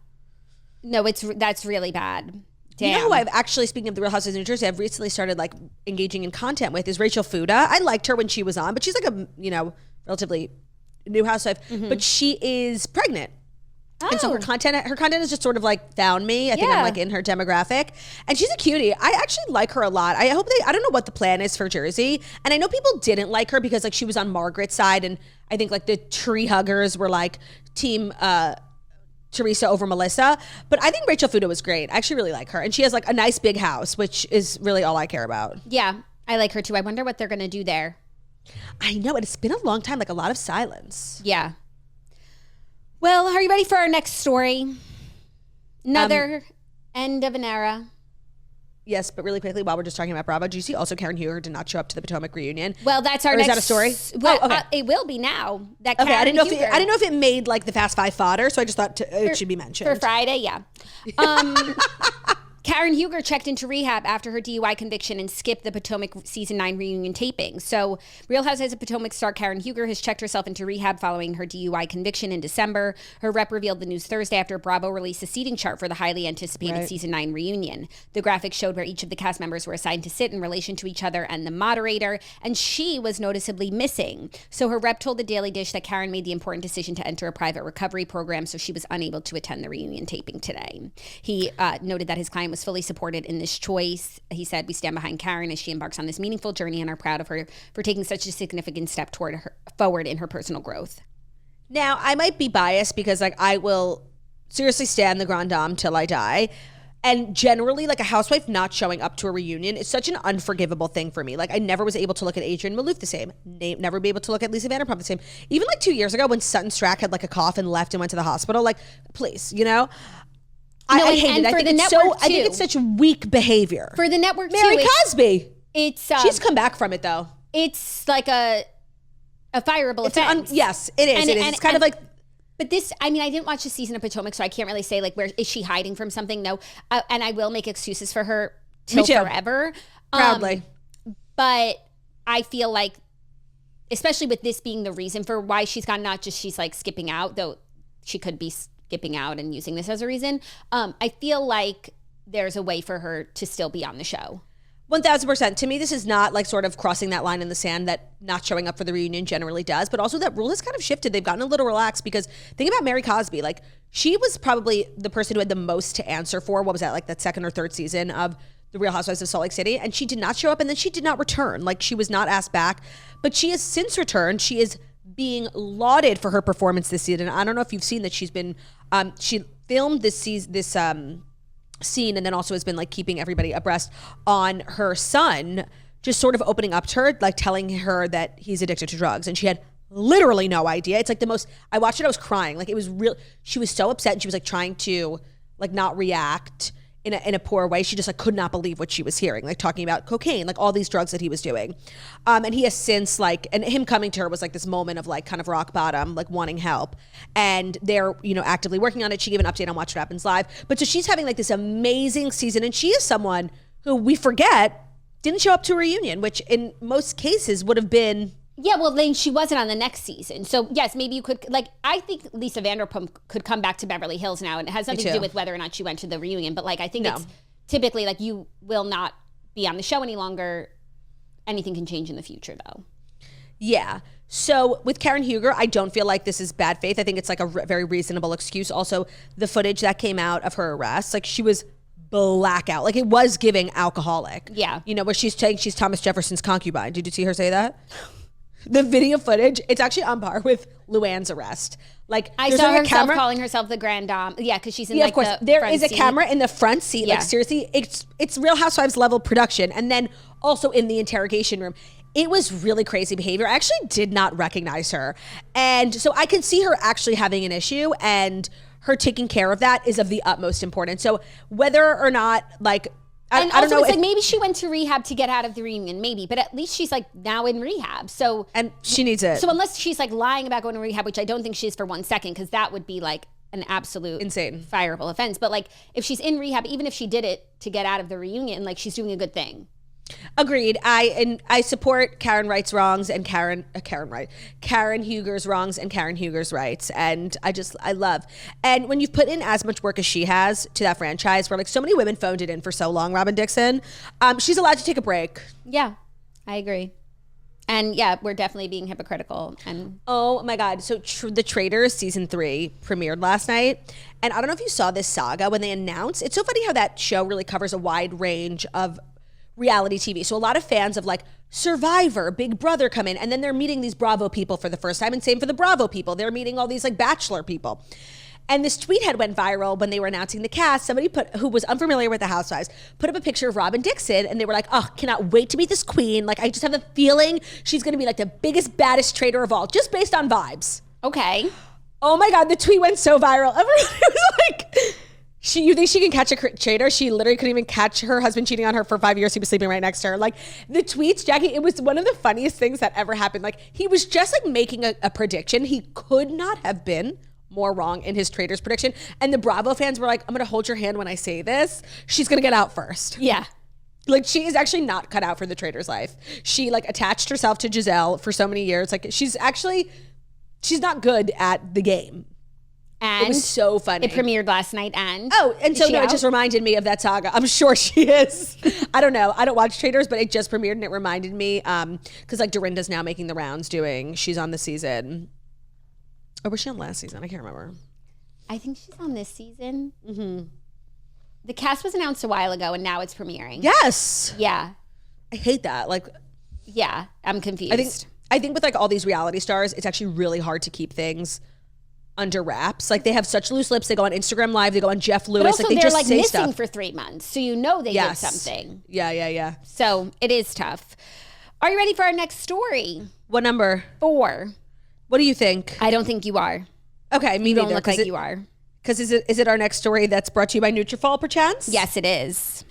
No, that's really bad. Damn. You know who I've actually, speaking of the Real Housewives of New Jersey, I've recently started like engaging in content with is Rachel Fuda. I liked her when she was on, but she's like a, you know, relatively new housewife, but she is pregnant. Oh. And so her content is just sort of like found me. I think I'm like in her demographic, and she's a cutie. I actually like her a lot. I don't know what the plan is for Jersey. And I know people didn't like her because like she was on Margaret's side. And I think like the tree huggers were like team, Teresa over Melissa, but I think Rachel Fuda was great. I actually really like her, and she has like a nice big house, which is really all I care about. Yeah, I like her too. I wonder what they're gonna do there. I know, it's been a long time, like a lot of silence. Yeah. Well, are you ready for our next story? Another end of an era. Yes, but really quickly, while we're just talking about Bravo, do you see also Karen Huger did not show up to the Potomac reunion? Well, that's our next. Is that a story? Well, okay. It will be now. That Karen I didn't know if it made like the Fast Five fodder, so I just thought it should be mentioned for Friday. Yeah. Karen Huger checked into rehab after her DUI conviction and skipped the Potomac season 9 reunion taping. So Real Housewives of Potomac star Karen Huger has checked herself into rehab following her DUI conviction in December. Her rep revealed the news Thursday after Bravo released a seating chart for the highly anticipated season 9 reunion. The graphic showed where each of the cast members were assigned to sit in relation to each other and the moderator, and she was noticeably missing. So her rep told the Daily Dish that Karen made the important decision to enter a private recovery program, so she was unable to attend the reunion taping today. He noted that his client was fully supported in this choice. He said, "We stand behind Karen as she embarks on this meaningful journey and are proud of her for taking such a significant step forward in her personal growth." Now, I might be biased because like I will seriously stand the Grand Dame till I die. And generally, like a housewife not showing up to a reunion is such an unforgivable thing for me. Like I never was able to look at Adrienne Maloof the same. Never be able to look at Lisa Vanderpump the same. Even like 2 years ago when Sutton Strack had like a cough and left and went to the hospital. Like, please, you know? I hate it. I think it's such weak behavior. For the network Mary too. Cosby. It's she's come back from it though. It's like a fireable offense. Yes, it is. It's kind of like. But this, I mean, I didn't watch the season of Potomac, so I can't really say like where is she hiding from something? No, and I will make excuses for her till forever. Proudly. But I feel like, especially with this being the reason for why she's gone, not just she's like skipping out, though she could be skipping out and using this as a reason. I feel like there's a way for her to still be on the show. 1,000%. To me, this is not like sort of crossing that line in the sand that not showing up for the reunion generally does, but also that rule has kind of shifted. They've gotten a little relaxed because think about Mary Cosby. Like she was probably the person who had the most to answer for. What was that? Like that second or third season of The Real Housewives of Salt Lake City. And she did not show up and then she did not return. Like she was not asked back, but she has since returned. She is being lauded for her performance this season. I don't know if you've seen that she's been, she filmed this scene and then also has been like keeping everybody abreast on her son, just sort of opening up to her, like telling her that he's addicted to drugs. And she had literally no idea. It's like the most, I watched it, I was crying. Like it was real. She was so upset and she was like trying to like not react in a poor way. She just like could not believe what she was hearing, like talking about cocaine, like all these drugs that he was doing. And he has since like, and him coming to her was like this moment of like kind of rock bottom, like wanting help. And they're, you know, actively working on it. She gave an update on Watch What Happens Live. But so she's having like this amazing season. And she is someone who we forget didn't show up to a reunion, which in most cases would have been. Yeah, well, then she wasn't on the next season. So, yes, maybe you could, like, I think Lisa Vanderpump could come back to Beverly Hills now, and it has nothing to do with whether or not she went to the reunion. But, like, I think it's typically, like, you will not be on the show any longer. Anything can change in the future, though. Yeah. So, with Karen Huger, I don't feel like this is bad faith. I think it's, like, a very reasonable excuse. Also, the footage that came out of her arrest, like, she was blackout. Like, it was giving alcoholic. Yeah. You know, where she's saying she's Thomas Jefferson's concubine. Did you see her say that? The video footage, it's actually on par with Luann's arrest. Like I saw herself calling herself the Grand Dame. Yeah, because she's in like of course. The there front is a seat. camera in the front seat. Yeah. Like seriously, it's Real Housewives level production. And then also in the interrogation room. It was really crazy behavior. I actually did not recognize her. And so I could see her actually having an issue, and her taking care of that is of the utmost importance. So whether or not like I don't know. It's like maybe she went to rehab to get out of the reunion, maybe, but at least she's like now in rehab. So and she needs it. So unless she's like lying about going to rehab, which I don't think she is for 1 second, because that would be like an absolute insane fireable offense. But like if she's in rehab, even if she did it to get out of the reunion, like she's doing a good thing. Agreed. I support Karen Wright's wrongs and Karen Huger's wrongs and Karen Huger's rights. And I love. And when you've put in as much work as she has to that franchise, where like so many women phoned it in for so long, Robin Dixon, she's allowed to take a break. Yeah, I agree. And yeah, we're definitely being hypocritical. And oh my God. So The Traitors season 3 premiered last night. And I don't know if you saw this saga when they announced, it's so funny how that show really covers a wide range of reality TV. So a lot of fans of like Survivor, Big Brother come in, and then they're meeting these Bravo people for the first time, and same for the Bravo people. They're meeting all these like Bachelor people. And this tweet had went viral when they were announcing the cast. Somebody who was unfamiliar with the Housewives, put up a picture of Robin Dixon, and they were like, oh, cannot wait to meet this queen. Like, I just have a feeling she's gonna be like the biggest, baddest traitor of all, just based on vibes. Okay. Oh my God, the tweet went so viral. Everybody was like, you think she can catch a traitor? She literally couldn't even catch her husband cheating on her for 5 years. He was sleeping right next to her. Like the tweets, Jackie, it was one of the funniest things that ever happened. Like he was just like making a prediction. He could not have been more wrong in his Traitors prediction. And the Bravo fans were like, I'm going to hold your hand when I say this. She's going to get out first. Yeah. Like, she is actually not cut out for the Traitors life. She like attached herself to Giselle for so many years. Like, she's not good at the game. And it was so funny. It premiered last night, and it just reminded me of that saga. I'm sure she is. I don't know. I don't watch Traitors, but it just premiered and it reminded me because like Dorinda's now making the rounds she's on the season. Or was she on last season? I can't remember. I think she's on this season. Mm-hmm. The cast was announced a while ago and now it's premiering. Yes. Yeah. I hate that. Like, yeah, I'm confused. I think with like all these reality stars, it's actually really hard to keep things under wraps. Like, they have such loose lips. They go on Instagram Live. They go on Jeff Lewis. But also, like, they they're just like say missing stuff for 3 months, so you know they did something. Yeah. So it is tough. Are you ready for our next story? What number? 4. What do you think? I don't think you are. Okay, me you neither. Don't look like you are. Because is it our next story that's brought to you by Nutrafol, perchance? Yes, it is.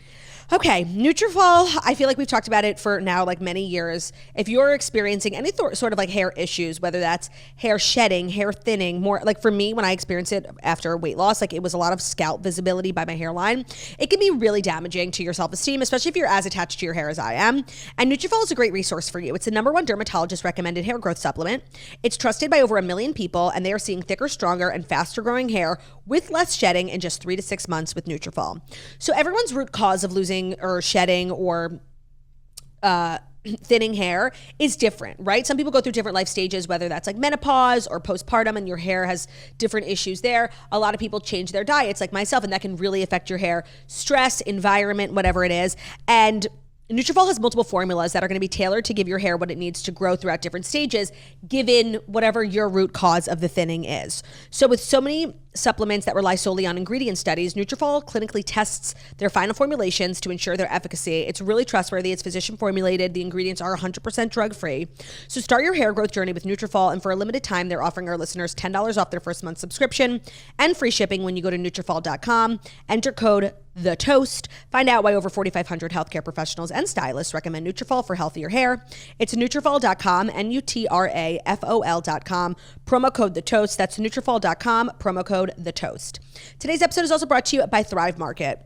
Okay, Nutrafol, I feel like we've talked about it for now like many years. If you're experiencing any sort of like hair issues, whether that's hair shedding, hair thinning, more like for me when I experienced it after weight loss, like it was a lot of scalp visibility by my hairline. It can be really damaging to your self-esteem, especially if you're as attached to your hair as I am. And Nutrafol is a great resource for you. It's the #1 dermatologist recommended hair growth supplement. It's trusted by over 1 million people, and they are seeing thicker, stronger, and faster growing hair with less shedding in just 3 to 6 months with Nutrafol. So everyone's root cause of losing or shedding or thinning hair is different, right? Some people go through different life stages, whether that's like menopause or postpartum, and your hair has different issues there. A lot of people change their diets like myself, and that can really affect your hair. Stress, environment, whatever it is. And Nutrafol has multiple formulas that are going to be tailored to give your hair what it needs to grow throughout different stages, given whatever your root cause of the thinning is. So with so many supplements that rely solely on ingredient studies, Nutrafol clinically tests their final formulations to ensure their efficacy. It's really trustworthy. It's physician formulated. The ingredients are 100% drug-free. So start your hair growth journey with Nutrafol, and for a limited time, they're offering our listeners $10 off their first month subscription and free shipping when you go to Nutrafol.com. Enter code THETOAST. Find out why over 4,500 healthcare professionals and stylists recommend Nutrafol for healthier hair. It's Nutrafol.com, Nutrafol.com. Promo code THETOAST. That's Nutrafol.com. Promo code THETOAST. Today's episode is also brought to you by Thrive Market.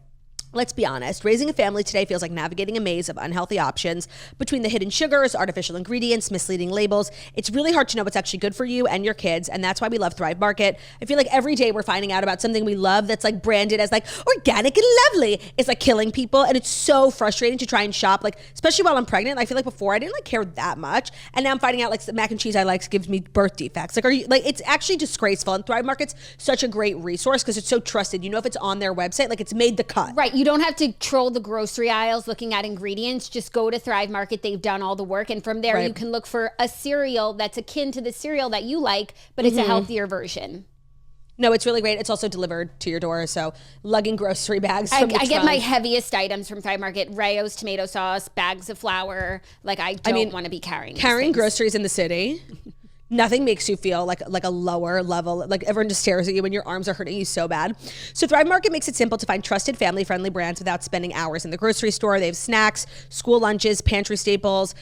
Let's be honest, raising a family today feels like navigating a maze of unhealthy options between the hidden sugars, artificial ingredients, misleading labels. It's really hard to know what's actually good for you and your kids, and that's why we love Thrive Market. I feel like every day we're finding out about something we love that's like branded as like organic and lovely. It's like killing people, and it's so frustrating to try and shop, like especially while I'm pregnant. I feel like before I didn't like care that much, and now I'm finding out like the mac and cheese I like gives me birth defects. Like, are you like, it's actually disgraceful, and Thrive Market's such a great resource because it's so trusted. You know if it's on their website, like it's made the cut. Right. You don't have to troll the grocery aisles looking at ingredients. Just go to Thrive Market. They've done all the work. And from there, you can look for a cereal that's akin to the cereal that you like, but it's a healthier version. No, it's really great. It's also delivered to your door. So lugging grocery bags from the I get trunk. my heaviest items from Thrive Market: Rayo's tomato sauce, bags of flour. Like I don't want to be carrying groceries in the city. Nothing makes you feel like a lower level, like everyone just stares at you when your arms are hurting you so bad. So Thrive Market makes it simple to find trusted family-friendly brands without spending hours in the grocery store. They have snacks, school lunches, pantry staples,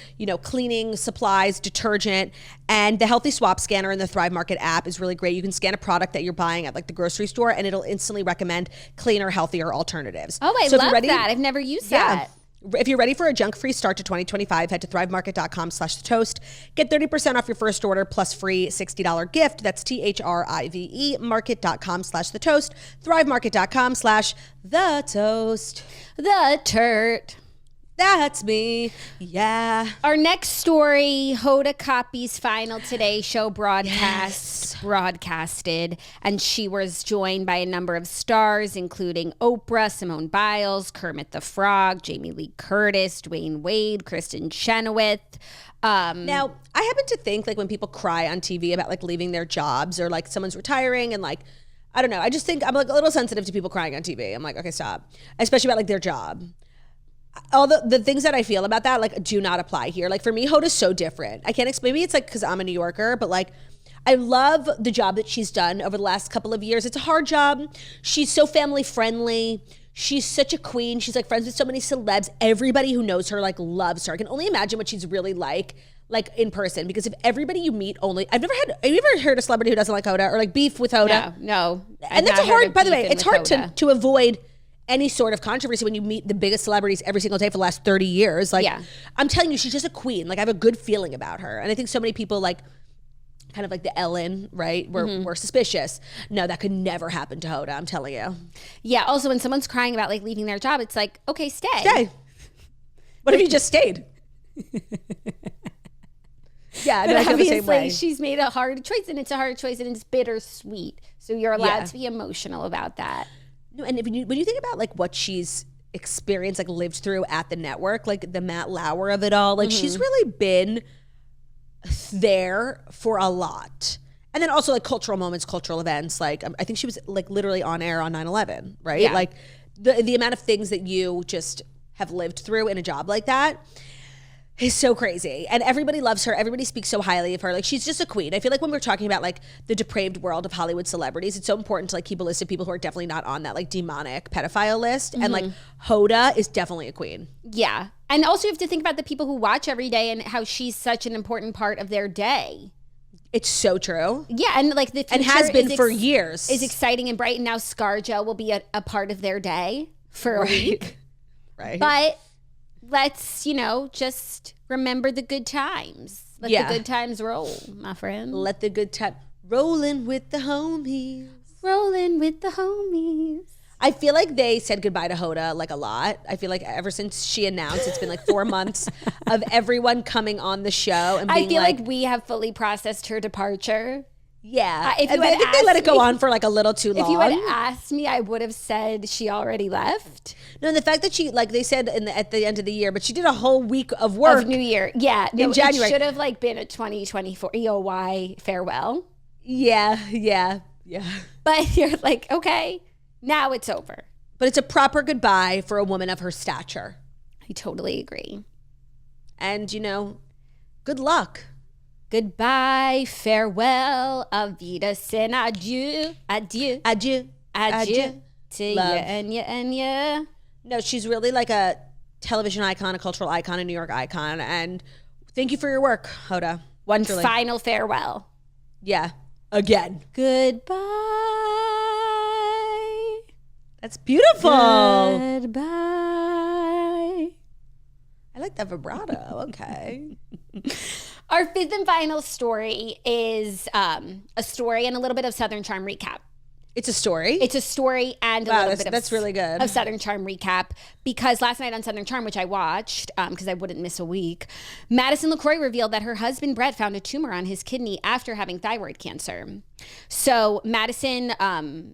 cleaning supplies, detergent, and the Healthy Swap scanner in the Thrive Market app is really great. You can scan a product that you're buying at like the grocery store, and it'll instantly recommend cleaner, healthier alternatives. Oh, I love that. I've never used that. If you're ready for a junk-free start to 2025, head to thrivemarket.com/thetoast. Get 30% off your first order plus free $60 gift. That's THRIVE market.com/thetoast. Thrivemarket.com/thetoast. The Turt. That's me. Yeah. Our next story, Hoda Kotb's final Today Show broadcasted, and she was joined by a number of stars, including Oprah, Simone Biles, Kermit the Frog, Jamie Lee Curtis, Dwayne Wade, Kristen Chenoweth. Now, I happen to think like when people cry on TV about like leaving their jobs or like someone's retiring and like, I don't know, I just think I'm like a little sensitive to people crying on TV. I'm like, okay, stop. Especially about like their job. All the things that I feel about that like do not apply here. Like for me, Hoda's so different. I can't explain. Maybe it's like because I'm a New Yorker, but like I love the job that she's done over the last couple of years. It's a hard job. She's so family friendly. She's such a queen. She's like friends with so many celebs. Everybody who knows her like loves her. I can only imagine what she's really like like in person, because if everybody you meet only, have you ever heard a celebrity who doesn't like Hoda or like beef with Hoda? No. And that's hard, by the way, it's hard to avoid any sort of controversy when you meet the biggest celebrities every single day for the last 30 years. Like, I'm telling you, she's just a queen. Like, I have a good feeling about her. And I think so many people like, kind of like the Ellen, right? We're suspicious. No, that could never happen to Hoda, I'm telling you. Yeah, also when someone's crying about like leaving their job, it's like, okay, stay. What if you just stayed? Yeah, but no, I feel the same way. She's made a hard choice, and it's a hard choice, and it's bittersweet. So you're allowed to be emotional about that. No, and when you think about like what she's experienced, like lived through at the network, like the Matt Lauer of it all, like she's really been there for a lot. And then also like cultural moments, cultural events. Like I think she was like literally on air on 9/11, right? Yeah. Like the amount of things that you just have lived through in a job like that is so crazy. And everybody loves her. Everybody speaks so highly of her. Like, she's just a queen. I feel like when we're talking about like the depraved world of Hollywood celebrities, it's so important to like keep a list of people who are definitely not on that like demonic pedophile list. And like Hoda is definitely a queen. Yeah. And also you have to think about the people who watch every day and how she's such an important part of their day. It's so true. Yeah, and like the future and has been for years. Is exciting and bright, and now ScarJo will be a part of their day for a week. Right. But let's, just remember the good times. Let the good times roll, my friend. Let the good time rolling with the homies. Rolling with the homies. I feel like they said goodbye to Hoda like a lot. I feel like ever since she announced, it's been like 4 months of everyone coming on the show and being I feel like we have fully processed her departure. Yeah. I think they let it go on for like a little too long. If you had asked me, I would have said she already left. No, and the fact that she, like they said at the end of the year, but she did a whole week of work. Of New Year. Yeah. In January. It should have like been a 2024 EOY farewell. Yeah. But you're like, okay, now it's over. But it's a proper goodbye for a woman of her stature. I totally agree. And, good luck. Goodbye, farewell, Avidas, adieu, adieu, adieu, adieu, to you and you. No, she's really like a television icon, a cultural icon, a New York icon. And thank you for your work, Hoda. One final farewell. Yeah, again. Goodbye. That's beautiful. Goodbye. I like that vibrato. Okay. Our fifth and final story is a story and a little bit of Southern Charm recap. It's a story? It's a story and a little bit of... That's really good. Of Southern Charm recap. Because last night on Southern Charm, which I watched, because I wouldn't miss a week, Madison LeCroy revealed that her husband, Brett, found a tumor on his kidney after having thyroid cancer. So Madison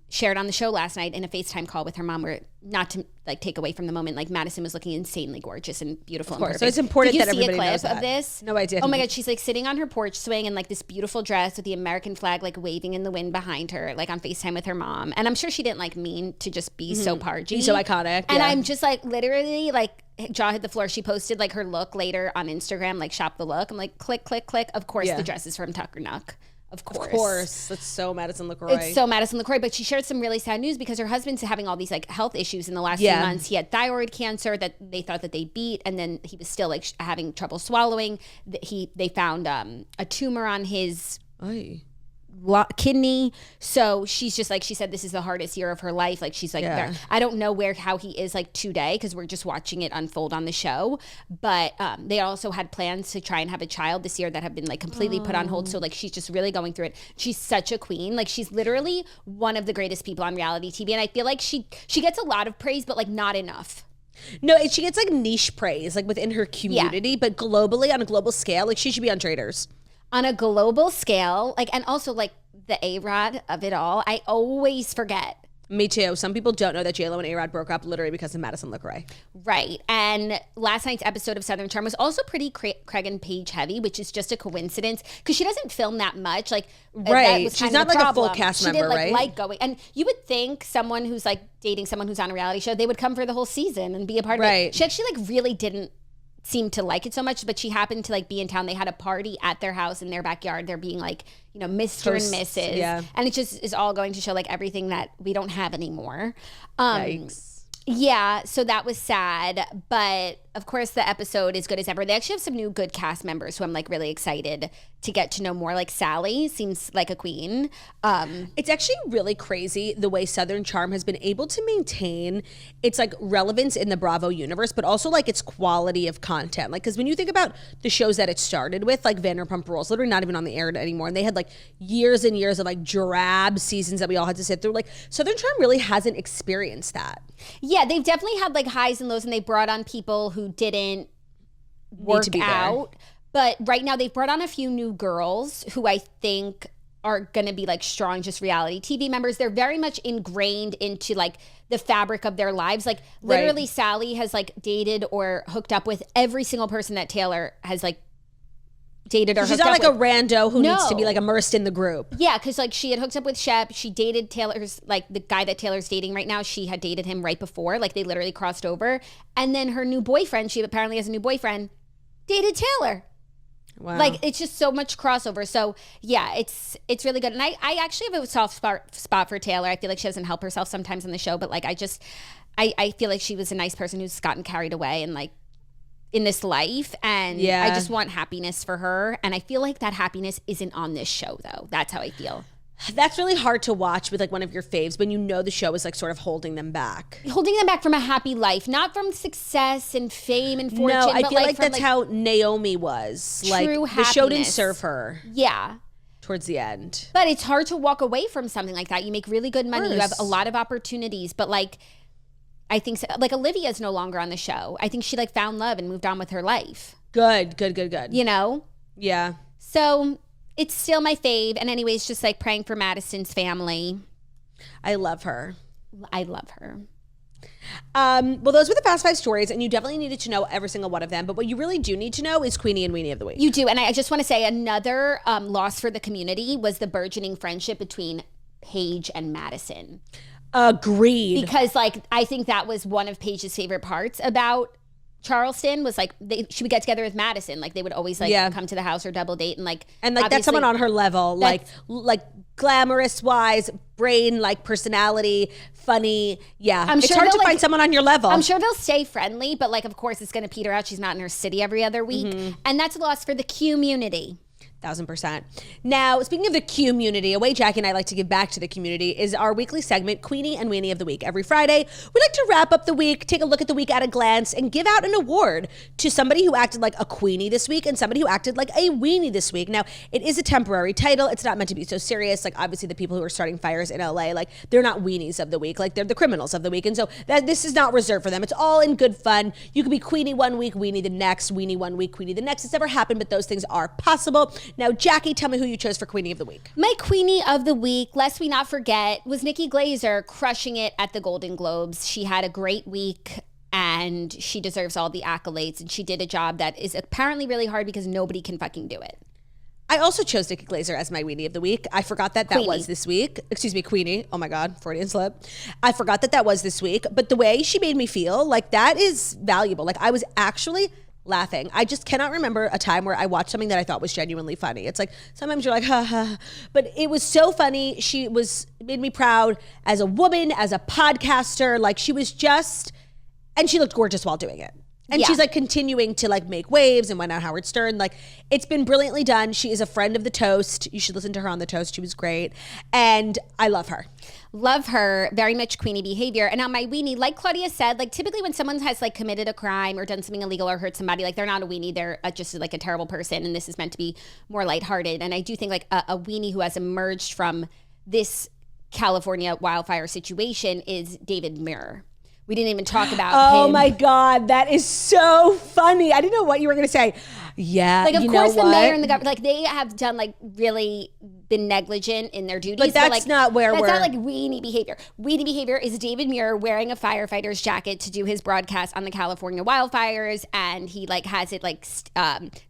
shared on the show last night in a FaceTime call with her mom, where, not to like take away from the moment, like Madison was looking insanely gorgeous and beautiful. Of course. So it's important that everybody knows that. Did you see a clip of this? No, I didn't. Oh my God, she's like sitting on her porch swing in like this beautiful dress with the American flag like waving in the wind behind her, like on FaceTime with her mom. And I'm sure she didn't like mean to just be so pargy. Be so iconic. And I'm just like literally like jaw hit the floor. She posted like her look later on Instagram, like shop the look. I'm like, click, click, click. Of course the dress is from Tucker Nuck. Of course. That's so Madison LeCroy. It's so Madison LeCroy. But she shared some really sad news because her husband's having all these like health issues in the last few months. He had thyroid cancer that they thought that they beat, and then he was still like having trouble swallowing. They found a tumor on his kidney. So she's just like, she said this is the hardest year of her life. Like she's like, I don't know how he is like today, because we're just watching it unfold on the show. But they also had plans to try and have a child this year that have been like completely put on hold. So like she's just really going through it. She's such a queen. Like she's literally one of the greatest people on reality TV. And I feel like she gets a lot of praise, but like not enough. No, she gets like niche praise like within her community, but globally, on a global scale, like she should be on Traitors. On a global scale, like, and also like the A-Rod of it all, I always forget. Me too. Some people don't know that J-Lo and A-Rod broke up literally because of Madison LeCroy. Right. And last night's episode of Southern Charm was also pretty Craig and Paige heavy, which is just a coincidence because she doesn't film that much. Like, that was she's not like a full cast member, did, like, right? Like going. And you would think someone who's like dating someone who's on a reality show, they would come for the whole season and be a part of it. She actually like really didn't seem to like it so much, but she happened to like be in town. They had a party at their house in their backyard. They're being like, Mr. and Mrs. And it just is all going to show like everything that we don't have anymore. Yikes. Yeah, so that was sad, but of course the episode is good as ever. They actually have some new good cast members who I'm like really excited to get to know more. Like Sally seems like a queen. It's actually really crazy the way Southern Charm has been able to maintain its like relevance in the Bravo universe, but also like its quality of content. Like, because when you think about the shows that it started with, like Vanderpump Rules, literally not even on the air anymore, and they had like years and years of like drab seasons that we all had to sit through. Like Southern Charm really hasn't experienced that. Yeah, they've definitely had like highs and lows, and they brought on people who didn't work out. But right now they've brought on a few new girls who I think are going to be like strong, just reality TV members. They're very much ingrained into like the fabric of their lives. Like literally Sally has like dated or hooked up with every single person that Taylor has like dated or hooked up with. She's not like a rando who needs to be like immersed in the group. Yeah, because like she had hooked up with Shep. She dated Taylor's, like the guy that Taylor's dating right now. She had dated him right before. Like they literally crossed over. And then her new boyfriend, she apparently has a new boyfriend, dated Taylor. Wow. Like it's just so much crossover. So yeah, it's really good. And I actually have a soft spot for Taylor. I feel like she doesn't help herself sometimes in the show, but like I feel like she was a nice person who's gotten carried away and like in this life, and I just want happiness for her, and I feel like that happiness isn't on this show though. That's how I feel. That's really hard to watch with like one of your faves when you know the show is like sort of holding them back From a happy life, not from success and fame and fortune. No, I but feel like from, that's how Naomi was. Like the show didn't serve her. Yeah. Towards the end. But it's hard to walk away from something like that. You make really good money. You have a lot of opportunities, but like I think so, like Olivia's no longer on the show. I think she like found love and moved on with her life. Good. You know? Yeah. So it's still my fave. And anyways, just like praying for Madison's family. I love her. Well, those were the Fast 5 stories, and you definitely needed to know every single one of them. But what you really do need to know is Queenie and Weenie of the week. You do. And I just want to say another loss for the community was the burgeoning friendship between Paige and Madison. Agreed. Because like I think that was one of Paige's favorite parts about Charleston was like she would get together with Madison. Like they would always like come to the house or double date and that's someone on her level, like glamorous wise, brain, like personality, funny. Yeah, it's hard to find someone on your level. I'm sure they'll stay friendly, but like of course it's going to peter out. She's not in her city every other week, and that's a loss for the community. 1000%. Now, speaking of the community, a way Jackie and I like to give back to the community is our weekly segment, Queenie and Weenie of the Week. Every Friday, we like to wrap up the week, take a look at the week at a glance, and give out an award to somebody who acted like a Queenie this week and somebody who acted like a Weenie this week. Now, it is a temporary title. It's not meant to be so serious. Like, obviously, the people who are starting fires in LA, like, they're not Weenies of the week. Like, they're the criminals of the week. And so this is not reserved for them. It's all in good fun. You could be Queenie one week, Weenie the next, Weenie one week, Queenie the next. It's never happened, but those things are possible. Now, Jackie, tell me who you chose for Queenie of the Week. My Queenie of the Week, lest we not forget, was Nikki Glaser crushing it at the Golden Globes. She had a great week and she deserves all the accolades, and she did a job that is apparently really hard because nobody can fucking do it. I also chose Nikki Glaser as my Weenie of the Week. I forgot that was this week. Excuse me, Queenie. Oh my God, Freudian slip. I forgot that was this week, but the way she made me feel, like that is valuable. Like I was actually laughing. I just cannot remember a time where I watched something that I thought was genuinely funny. It's like sometimes you're like, ha ha, but it was so funny. She made me proud as a woman, as a podcaster. Like she was just, and she looked gorgeous while doing it. And she's like continuing to like make waves and went on Howard Stern. Like it's been brilliantly done. She is a friend of the Toast. You should listen to her on the Toast. She was great. And I love her. Love her. Very much Queenie behavior. And now my Weenie, like Claudia said, like typically when someone has like committed a crime or done something illegal or hurt somebody, like they're not a Weenie. They're just like a terrible person. And this is meant to be more lighthearted. And I do think like a Weenie who has emerged from this California wildfire situation is David Muir. We didn't even talk about him. Oh my God, that is so funny. I didn't know what you were going to say. Yeah, like of course the mayor and the governor, like they have done like really been negligent in their duties. But that's like, not where that's we're. That's not like Weenie behavior. Weenie behavior is David Muir wearing a firefighter's jacket to do his broadcast on the California wildfires, and he like has it like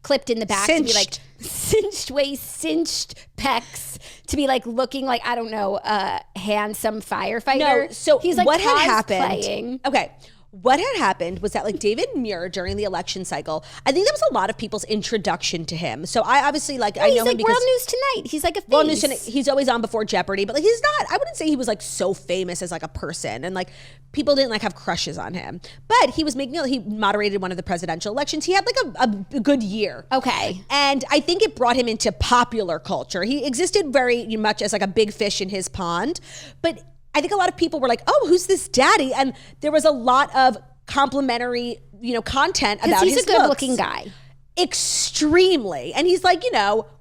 clipped in the back to be like cinched waist, cinched pecs, to be like looking like, I don't know, a handsome firefighter. No, so he's like what had happened? cosplaying. Okay. what had happened was that like David Muir during the election cycle, I think that was a lot of people's introduction to him. So I obviously like, I know him because World News Tonight. He's like a face. World News Tonight, he's always on before Jeopardy, but like he's not, I wouldn't say he was like so famous as like a person, and like people didn't like have crushes on him, but he was he moderated one of the presidential elections. He had like a good year. Okay. And I think it brought him into popular culture. He existed very much as like a big fish in his pond, but I think a lot of people were like, oh, who's this daddy? And there was a lot of complimentary, content about his looks. He's a good looking guy. Extremely. And he's like,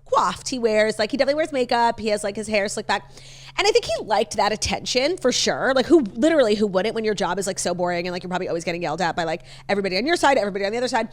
coiffed. He definitely wears makeup. He has like his hair slicked back. And I think he liked that attention for sure. Like who wouldn't when your job is like so boring and like you're probably always getting yelled at by like everybody on your side, everybody on the other side.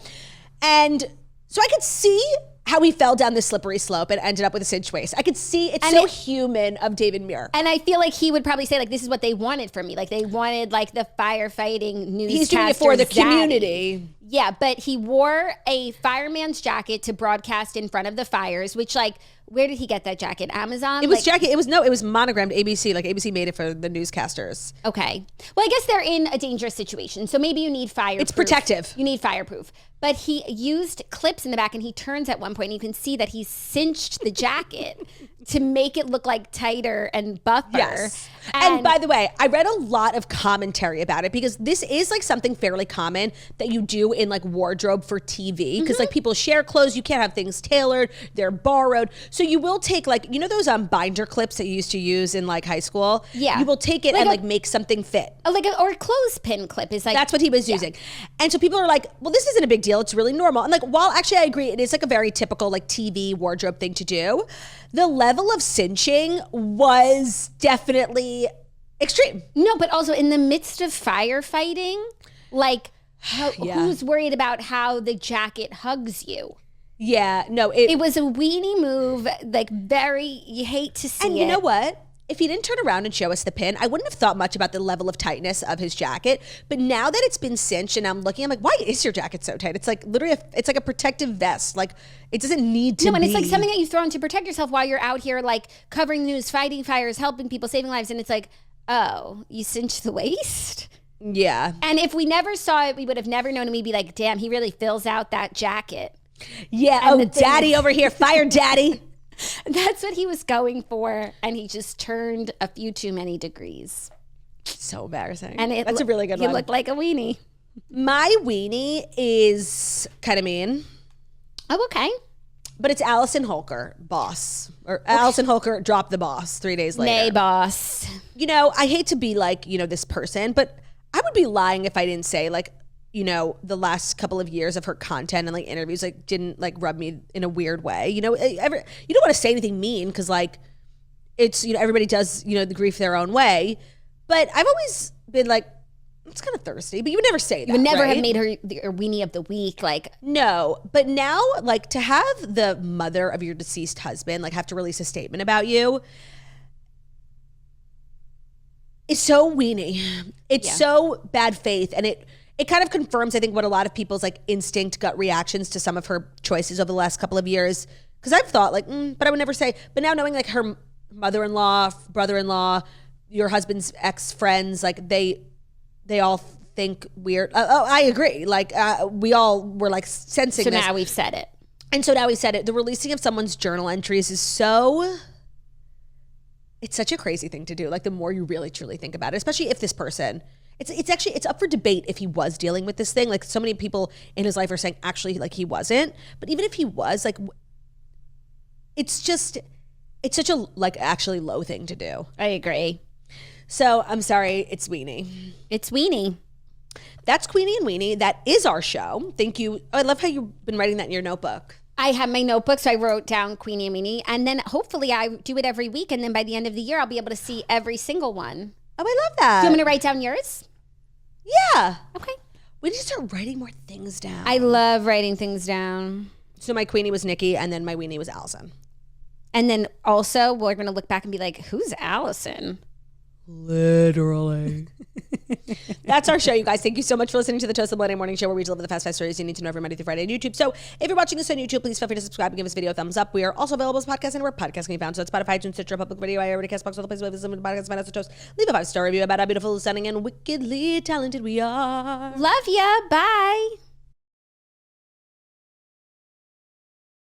And so I could see how he fell down this slippery slope and ended up with a cinched waist. I could see it's so human of David Muir. And I feel like he would probably say like, this is what they wanted from me. Like they wanted like the firefighting newscaster. He's doing it for the community. Yeah, but he wore a fireman's jacket to broadcast in front of the fires, which like, where did he get that jacket? Amazon? It was monogrammed ABC. Like ABC made it for the newscasters. Okay. Well, I guess they're in a dangerous situation. So maybe you need fireproof. It's protective. You need fireproof. But he used clips in the back and he turns at one point and you can see that he cinched the jacket to make it look like tighter and buffer. Yes. And by the way, I read a lot of commentary about it because this is like something fairly common that you do in like wardrobe for TV because like people share clothes. You can't have things tailored. They're borrowed. So you will take like, those binder clips that you used to use in like high school? Yeah. You will take it and like make something fit. Or a clothespin clip is like. That's what he was using. And so people are like, well, this isn't a big deal. It's really normal. And like, while actually I agree, it is like a very typical like TV wardrobe thing to do. The level of cinching was definitely extreme. No, but also in the midst of firefighting, like who's worried about how the jacket hugs you? Yeah, no. It was a weenie move, like you hate to see it. And you know what? If he didn't turn around and show us the pin, I wouldn't have thought much about the level of tightness of his jacket. But now that it's been cinched and I'm looking, I'm like, why is your jacket so tight? It's like literally, it's like a protective vest. Like it doesn't need to be. No, and it's like something that you throw on to protect yourself while you're out here like covering the news, fighting fires, helping people, saving lives. And it's like, oh, you cinched the waist? Yeah. And if we never saw it, we would have never known. And we'd be like, damn, he really fills out that jacket. Yeah. And daddy over here, fire daddy. That's what he was going for, and he just turned a few too many degrees. So embarrassing. And that's a really good one. He looked like a weenie. My weenie is kind of mean. Oh, okay. But it's Allison Holker, boss. Or okay. Allison Holker dropped the boss 3 days later. Nay, boss. I hate to be like, this person, but I would be lying if I didn't say like, the last couple of years of her content and like interviews like didn't like rub me in a weird way. You don't want to say anything mean because like it's everybody does the grief their own way. But I've always been like, it's kind of thirsty, but you would never say that. You would never right? have made her weenie of the week, like no. But now, like to have the mother of your deceased husband like have to release a statement about you. It's so weenie. It's so bad faith, and it kind of confirms, I think, what a lot of people's like instinct gut reactions to some of her choices over the last couple of years. Because I've thought like, but I would never say. But now knowing like her mother-in-law, brother-in-law, your husband's ex-friends, like they all think weird. I agree. Like we all were like sensing this. So now we've said it. And so now we said it. The releasing of someone's journal entries is it's such a crazy thing to do. Like the more you really truly think about it, especially if this person. It's up for debate if he was dealing with this thing. Like so many people in his life are saying actually like he wasn't. But even if he was, like it's such a like actually low thing to do. I agree. So I'm sorry, it's Weenie. It's Weenie. That's Queenie and Weenie. That is our show. Thank you. Oh, I love how you've been writing that in your notebook. I have my notebook, so I wrote down Queenie and Weenie, and then hopefully I do it every week, and then by the end of the year I'll be able to see every single one. Oh, I love that. Do you want me to write down yours? Yeah. Okay. We need to start writing more things down. I love writing things down. So my Queenie was Nikki, and then my Weenie was Allison. And then also we're going to look back and be like, who's Allison? Literally. That's our show, you guys. Thank you so much for listening to the Toast of the Monday Morning Show, where we deliver the fast five stories you need to know every Monday through Friday on YouTube. So if you're watching this on YouTube, please feel free to subscribe and give this video a thumbs up. We are also available as podcasts and where podcasts can be found. So it's Spotify, iTunes, Stitcher, Public Video, iHeartRadio, Castbox, all the places where listen to podcasts, find us at Toast. Leave a 5-star review about how beautiful, stunning, and wickedly talented we are. Love ya. Bye.